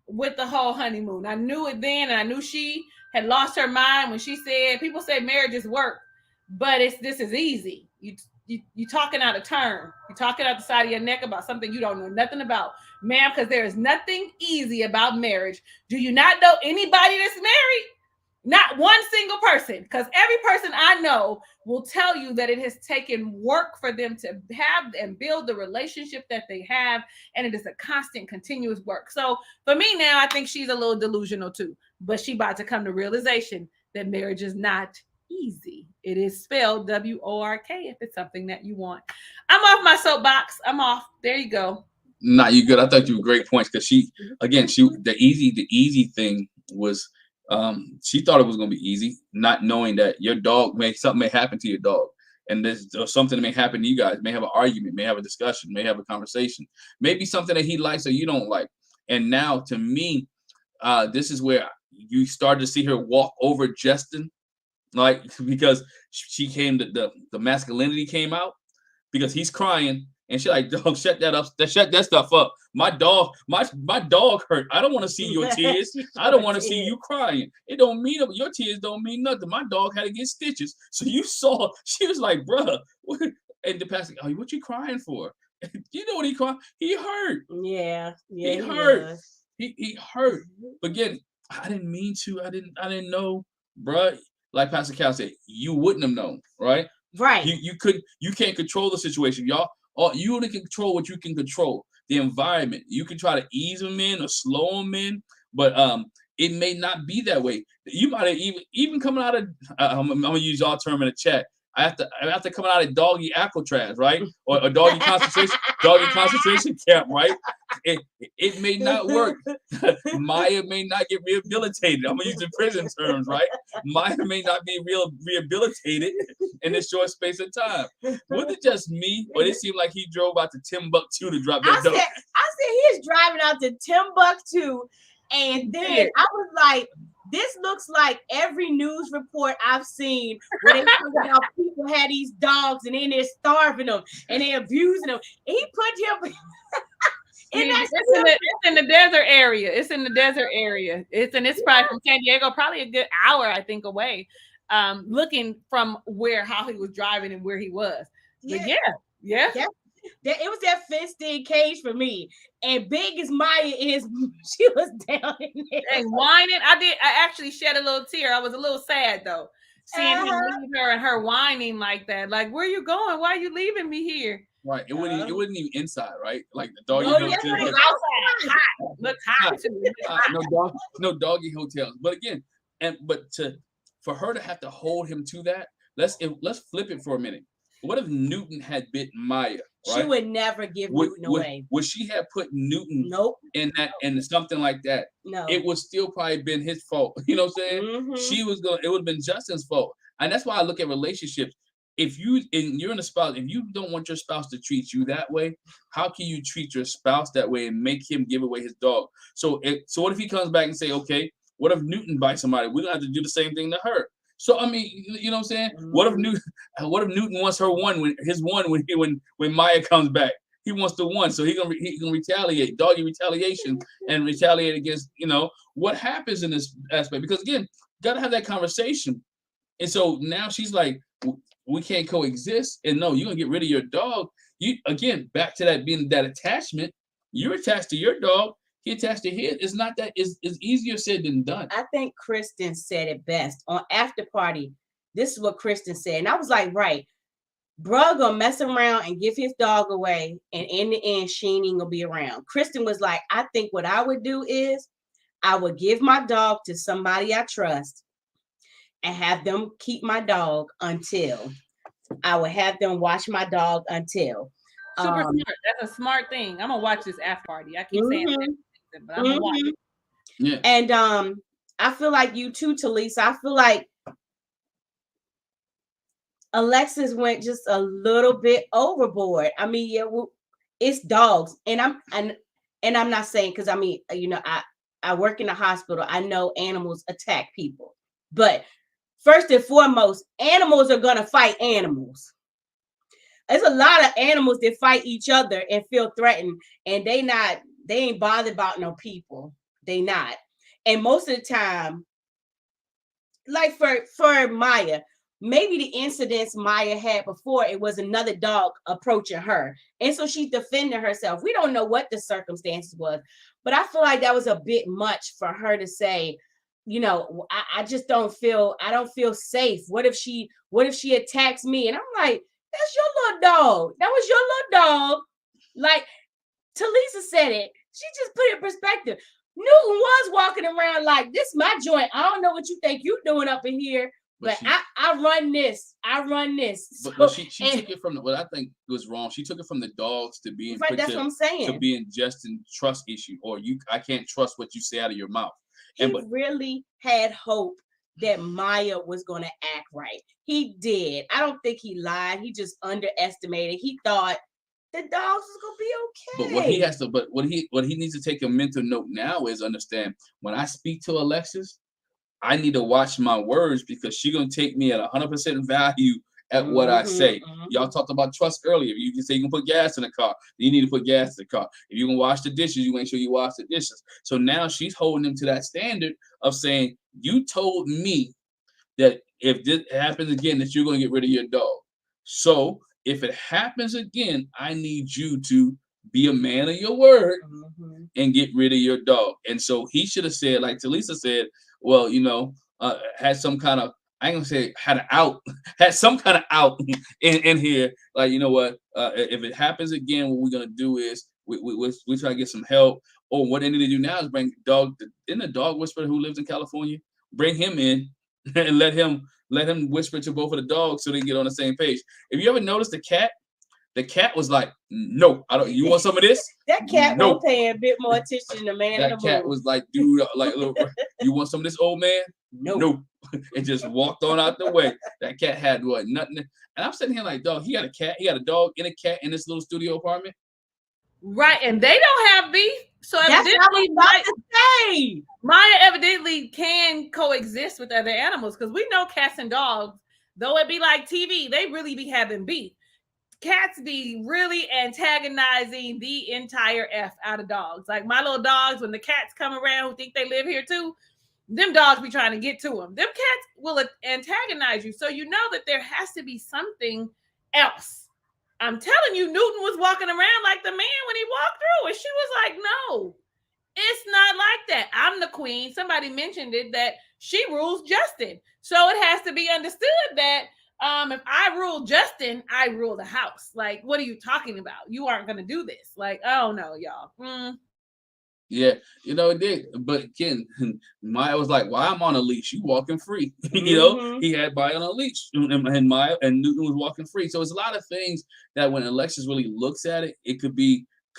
With the whole honeymoon, I knew it then, and I knew she had lost her mind when she said, "People say marriage is work, but this is easy. You talking out of turn. You're talking out the side of your neck about something you don't know nothing about, ma'am. Because there is nothing easy about marriage. Do you not know anybody that's married? Not one single person, because every person I know will tell you that it has taken work for them to have and build the relationship that they have. And it is a constant, continuous work. So for me now, I think she's a little delusional too, but she about to come to realization that marriage is not easy. It is spelled WORK if it's something that you want. I'm off my soapbox. I'm off. There you go. Nah, you good. I thought you were great points because the easy thing was, she thought it was going to be easy, not knowing that your dog something may happen to your dog, and there's something that may happen to you guys. May have an argument, may have a discussion, may have a conversation, maybe something that he likes or you don't like. And now, to me, this is where you start to see her walk over Justin, like because she came, the masculinity came out because he's crying. And she like, dog, shut that up. Shut that stuff up. My dog hurt. I don't want to see your tears. I don't want to see you crying. It don't mean your tears don't mean nothing. My dog had to get stitches. So you saw, she was like, bruh. And the pastor, oh, what you crying for? You know what he cried? He hurt. Yeah. He hurt. He hurt. But again, I didn't mean to. I didn't know, bruh. Like Pastor Cal said, you wouldn't have known, right? Right. You can't control the situation, y'all. You only can control what you can control. The environment. You can try to ease them in or slow them in, but it may not be that way. You might have even coming out of I'm gonna use y'all term in the chat. I have to come out of doggy Alcatraz, right? Or a doggy concentration camp, right? It may not work. Maya may not get rehabilitated. I'm gonna use the prison terms, right? Maya may not be rehabilitated in this short space of time. Was it just me, or it seemed like he drove out to Timbuktu to drop that dog? I said he's driving out to Timbuktu, and then I was like, this looks like every news report I've seen where they talk about people had these dogs and then they're starving them and they're abusing them. And he put him it's in the desert area. It's in the desert area. It's probably from San Diego, probably a good hour, I think, away. Looking from how he was driving and where he was. But yeah. It was that fenced-in cage for me. And big as Maya is, she was down in there. And whining. I actually shed a little tear. I was a little sad, though. Seeing him leave her and her whining like that. Like, where are you going? Why are you leaving me here? Right. It wasn't even inside, right? Like the doggy hotels. Outside. Looks hot. No doggy hotels. But again, for her to have to hold him to that, let's flip it for a minute. What if Newton had bit Maya? Right? She would never give Newton away. Would she have put Newton in that and something like that? No. It would still probably been his fault. You know what I'm saying? Mm-hmm. It would have been Justin's fault. And that's why I look at relationships. if you're in a spouse, if you don't want your spouse to treat you that way, how can you treat your spouse that way and make him give away his dog? So what if he comes back and say, okay, what if Newton bites somebody? We're gonna have to do the same thing to her. So I mean, you know what I'm saying? What if Newton wants her one when Maya comes back? He wants the one, so he gonna retaliate, doggy retaliation, and retaliate against, what happens in this aspect. Because again, gotta have that conversation. And so now she's like, we can't coexist. And no, you're gonna get rid of your dog. You again, back to that being that attachment. You're attached to your dog. He attached to his. It's not that it's easier said than done. I think Kristen said it best on After Party. This is what Kristen said, and I was like, right, bro, gonna mess around and give his dog away, and in the end, she ain't even gonna be around. Kristen was like, I think what I would do is I would give my dog to somebody I trust and have them keep my dog until I would have them watch my dog until. Super smart. That's a smart thing. I'm gonna watch this After Party. I keep saying that, but I'm gonna watch it. Yeah. And I feel like you too, Talisa. I feel like Alexis went just a little bit overboard. I mean, yeah, it's dogs, and I'm not saying, because I mean, I work in a hospital. I know animals attack people, but first and foremost, animals are gonna fight animals. There's a lot of animals that fight each other and feel threatened, and they ain't bothered about no people. They not. And most of the time, like for Maya, maybe the incidents Maya had before, it was another dog approaching her, and so she's defending herself. We don't know what the circumstances was, but I feel like that was a bit much for her to say, I just don't feel safe. What if she attacks me? And I'm like, that's your little dog. That was your little dog. Like Talisa said it. She just put it in perspective. Newton was walking around like, this my joint. I don't know what you think you doing up in here, but I run this. I run this. But she took it from what I think was wrong. She took it from the dogs to being right. That's what I'm saying. To being just in trust issue, or I can't trust what you say out of your mouth. He really had hope that Maya was going to act right. He did. I don't think he lied. He just underestimated. He thought the dogs was going to be okay. But what he needs to take a mental note now is understand, when I speak to Alexis, I need to watch my words, because she's going to take me at 100% value at what I say. Y'all talked about trust earlier. You can say you can put gas in the car. You need to put gas in the car. If you can wash the dishes, you make sure you wash the dishes. So now she's holding him to that standard of saying, you told me that if this happens again, that you're going to get rid of your dog. So if it happens again, I need you to be a man of your word and get rid of your dog. And so he should have said, like Talisa said, well, had some kind of, I ain't gonna say had an out, had some kind of out in here. Like, you know what? If it happens again, what we're gonna do is we try to get some help. Or what they need to do now is bring the dog whisperer who lives in California, bring him in and let him whisper to both of the dogs so they get on the same page. If you ever noticed the cat was like, no, I don't. You want some of this? That cat was paying a bit more attention than the man. That cat was like, dude, like, you want some of this, old man? Nope. It just walked on out the way. That cat had what? Nothing. And I'm sitting here like, dog, he got a cat, he got a dog and a cat in this little studio apartment. Right, and they don't have beef. So that's what I was about to say. Maya evidently can coexist with other animals, because we know cats and dogs, though it be like TV, they really be having beef. Cats be really antagonizing the entire F out of dogs. Like my little dogs, when the cats come around who think they live here too, them dogs be trying to get to them. Them cats will antagonize you. So you know that there has to be something else. I'm telling you, Newton was walking around like the man when he walked through, and she was like, no, it's not like that. I'm the queen. Somebody mentioned it, that she rules Justin. So it has to be understood that if I rule Justin, I rule the house. Like, what are you talking about? You aren't going to do this. Like, oh no, y'all. Yeah, it did. But again, Maya was like, well, I'm on a leash. You walking free. He had Maya on a leash, and Maya and Newton was walking free. So it's a lot of things that when Alexis really looks at it, it could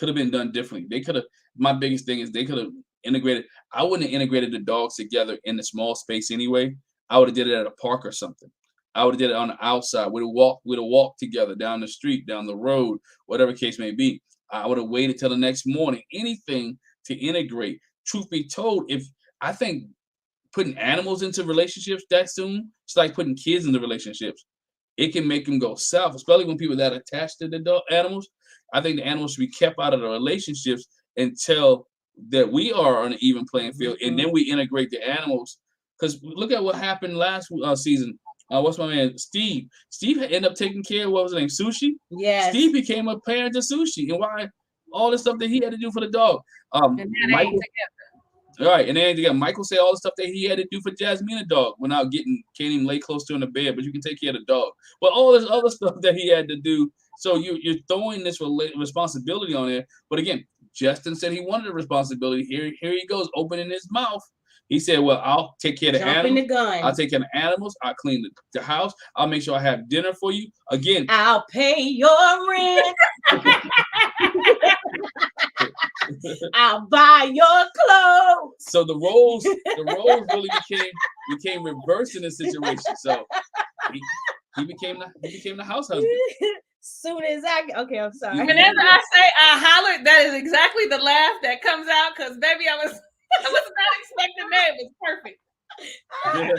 have been done differently. They could have, my biggest thing is they could have integrated. I wouldn't have integrated the dogs together in the small space anyway. I would have did it at a park or something. I would have did it on the outside. We'd have walked together down the street, down the road, whatever case may be. I would have waited till the next morning. Anything to integrate. Truth be told, if I think putting animals into relationships that soon, it's like putting kids into relationships. It can make them go south, especially when people that are attached to the animals. I think the animals should be kept out of the relationships until that we are on an even playing field, and then we integrate the animals. Because look at what happened last season. What's my man? Steve. Steve ended up taking care of, what was his name? Sushi? Yes. Steve became a parent to Sushi. And why? All the stuff that he had to do for the dog. Michael, all right, and then Michael said all the stuff that he had to do for Jasmine, the dog, without can't even lay close to her in the bed, but you can take care of the dog. But all this other stuff that he had to do. So you're throwing this responsibility on there. But again, Justin said he wanted a responsibility. Here he goes, opening his mouth. He said, well, I'll take care of the animals. I'll take care of the animals. I'll clean the house. I'll make sure I have dinner for you. Again, I'll pay your rent. I'll buy your clothes. So the roles really became reversed in this situation. So he became the house husband. Soon as okay, I'm sorry. Whenever I say I hollered, that is exactly the laugh that comes out, because baby, I was not expecting that. It was perfect. Yeah,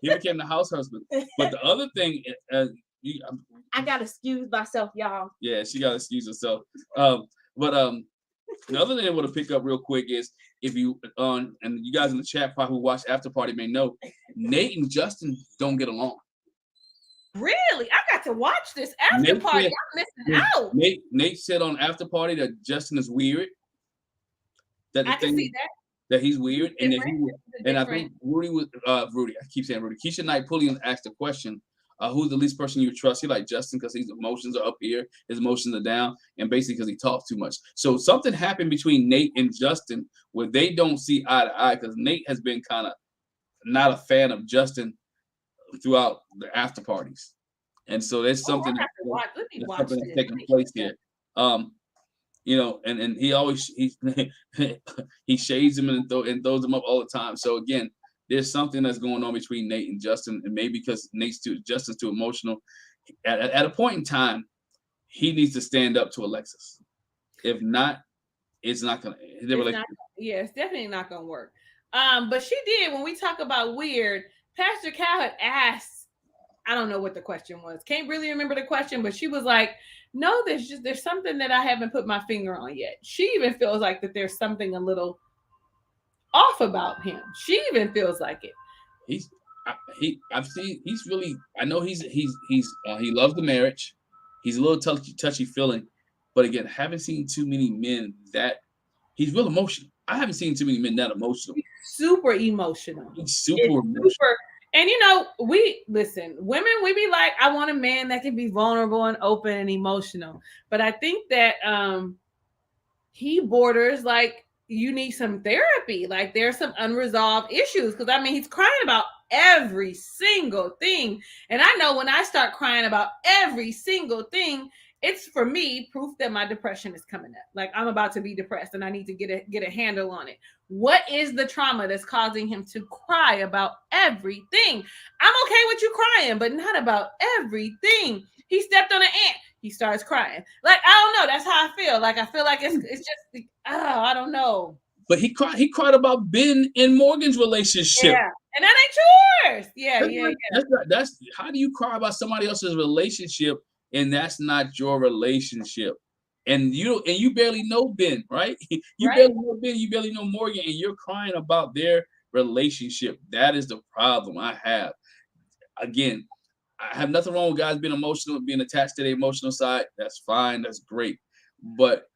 he became the house husband. But the other thing, I gotta excuse myself, y'all. Yeah, she gotta excuse herself. The other thing I want to pick up real quick is, if you and you guys in the chat probably who watch After Party may know, Nate and Justin don't get along. Really? I got to watch this After Party. I'm missing out. Nate said on After Party that Justin is weird. I can see that he's weird, and I think Rudy was Rudy. I keep saying Rudy. Keisha Knight Pulliam asked the question, who's the least person you trust? He like Justin because his emotions are up here, his emotions are down, and basically because he talks too much. So something happened between Nate and Justin where they don't see eye to eye, because Nate has been kind of not a fan of Justin throughout the after parties, and so there's something that's taking place here. And he always he shades him and throws him up all the time. So again, there's something that's going on between Nate and Justin, and maybe because Justin's too emotional. At a point in time, he needs to stand up to Alexis. If not, it's not gonna. It's definitely not gonna work. But she did, when we talk about weird, Pastor Cal had asked, I don't know what the question was. Can't really remember the question, but she was like, no, there's something that I haven't put my finger on yet. She even feels like that there's something a little off about him. She even feels like it. He loves the marriage. He's a little touchy feeling, but again, haven't seen too many men that he's real emotional. I haven't seen too many men that emotional. He's super emotional. He's super emotional. And women, we be like, I want a man that can be vulnerable and open and emotional. But I think that he borders like, you need some therapy. Like, there's some unresolved issues. Because he's crying about every single thing. And I know when I start crying about every single thing, it's, for me, proof that my depression is coming up. Like, I'm about to be depressed and I need to get a handle on it. What is the trauma that's causing him to cry about everything? I'm okay with you crying, but not about everything. He stepped on an ant. He starts crying. Like, I don't know. That's how I feel. Like, I feel like it's just, I don't know. But he cried about Binh and Morgan's relationship. Yeah. And that ain't yours. Yeah. That's how do you cry about somebody else's relationship and that's not your relationship? And you barely know Binh, right? Barely know Binh, you barely know Morgan, and you're crying about their relationship. That is the problem I have. Again, I have nothing wrong with guys being emotional, being attached to the emotional side. That's fine. That's great. But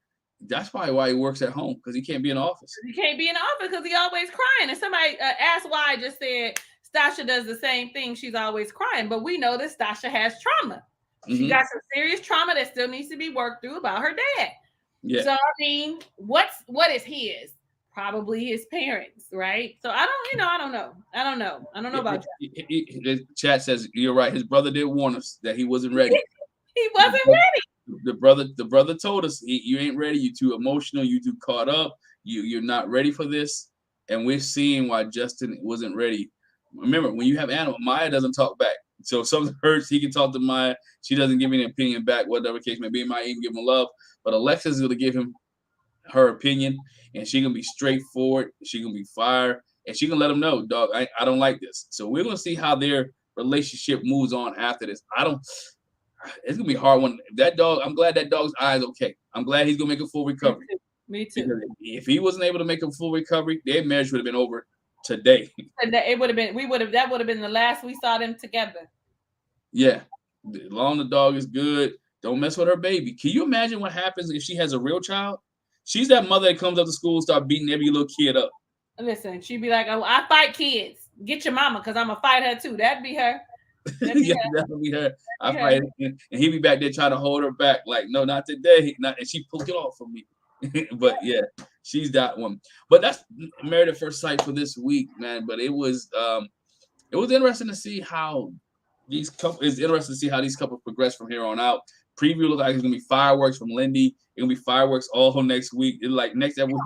that's probably why he works at home, because he can't be in the office. He can't be in the office because he always crying. And somebody asked why I just said Stacia does the same thing. She's always crying. But we know that Stacia has trauma. She got some serious trauma that still needs to be worked through about her dad. Yeah. So what is his? Probably his parents, right? So I don't know about that. The chat says you're right. His brother did warn us that he wasn't ready. He wasn't ready. The brother told us you ain't ready. You too emotional. You too caught up. You're not ready for this. And we're seeing why Justin wasn't ready. remember, when you have animal, Maya doesn't talk back. So if something hurts, he can talk to Maya. She doesn't give any opinion back, whatever case may be. Might even give him love. But Alexis is going to give him her opinion, and she going to be straightforward. She going to be fire, and she going to let him know, dog, I don't like this. So we're going to see how their relationship moves on after this. It's going to be a hard one. That dog, I'm glad that dog's eye is okay. I'm glad he's going to make a full recovery. Me too. Because if he wasn't able to make a full recovery, their marriage would have been over today. And it would have been, that would have been the last we saw them together. Yeah. As long as the dog is good, don't mess with her baby. Can you imagine what happens if she has a real child? She's that mother that comes up to school and start beating every little kid up. Listen, she'd be like, oh, I fight kids. Get your mama, because I'm going to fight her too. That'd be her. Yeah, that'll be her. I fight, and he'd be back there trying to hold her back, like, no, not today. And she pulled it off from me. But yeah, she's that one. But that's Married at First Sight for this week, man. But it was interesting to see how these couples. It's interesting to see how these couples progress from here on out. Preview looks like it's gonna be fireworks from Lindy. It's gonna be fireworks all next week. It's like next week's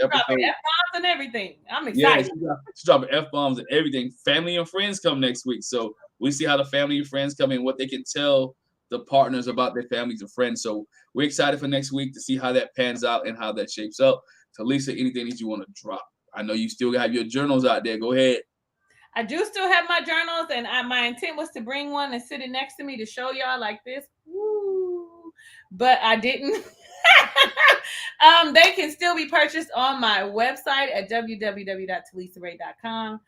episode. F-bombs and everything. I'm excited. Yeah, she's dropping F-bombs and everything. Family and friends come next week, so we see how the family and friends come in, what they can tell the partners about their families and friends. So we're excited for next week to see how that pans out and how that shapes up. So Lisa, anything that you want to drop? I know you still have your journals out there. Go ahead. I do still have my journals, and my intent was to bring one and sit it next to me to show y'all like this. Woo. But I didn't. They can still be purchased on my website at www.talisaray.com.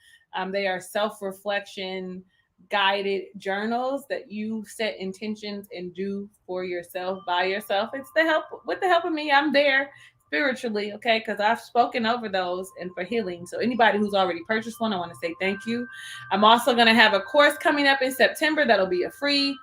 They are self-reflection guided journals that you set intentions and do for yourself, by yourself. It's with the help of me. I'm there spiritually, okay, because I've spoken over those and for healing. So anybody who's already purchased one, I want to say thank you. I'm also going to have a course coming up in September that'll be a free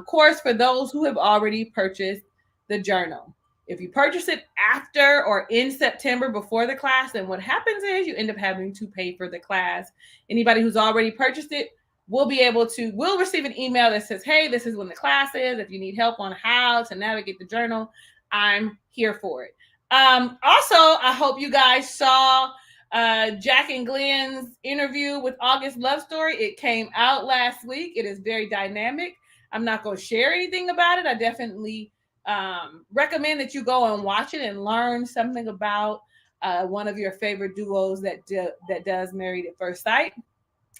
course for those who have already purchased the journal. If you purchase it after or in September before the class, then what happens is you end up having to pay for the class. Anybody who's already purchased it we'll receive an email that says, hey, this is when the class is. If you need help on how to navigate the journal, I'm here for it. Also, I hope you guys saw Jack and Glenn's interview with August Love Story. It came out last week. It is very dynamic. I'm not going to share anything about it. I definitely recommend that you go and watch it and learn something about one of your favorite duos that does Married at First Sight.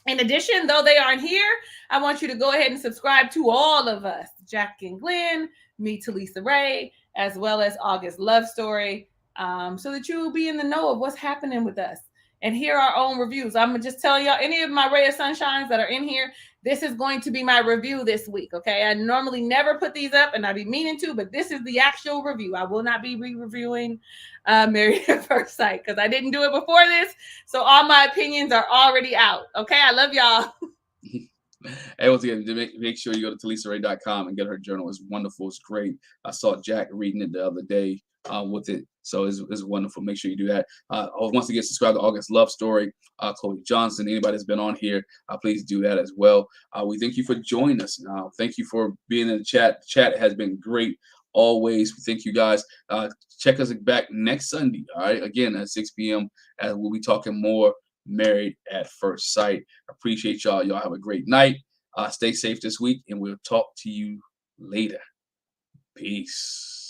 In addition, though they aren't here, I want you to go ahead and subscribe to all of us, Jack and Glenn, me, Talisa Ray, as well as August Love Story, so that you will be in the know of what's happening with us and hear our own reviews. I'm going to just tell y'all, any of my Ray of Sunshines that are in here, this is going to be my review this week, okay? I normally never put these up, and I'd be meaning to, but this is the actual review. I will not be re-reviewing Married at First Sight because I didn't do it before this, so all my opinions are already out, okay? I love y'all. Hey, once again, make sure you go to TalisaRay.com and get her journal. It's wonderful. It's great. I saw Jack reading it the other day with it. So it's wonderful. Make sure you do that. Once again, subscribe to August Love Story, Chloe Johnson. Anybody that's been on here, please do that as well. We thank you for joining us. Thank you for being in the chat. The chat has been great always. We thank you guys. Check us back next Sunday. All right. Again, at 6 p.m. We'll be talking more Married at First Sight. Appreciate y'all. Y'all have a great night. Stay safe this week, and we'll talk to you later. Peace.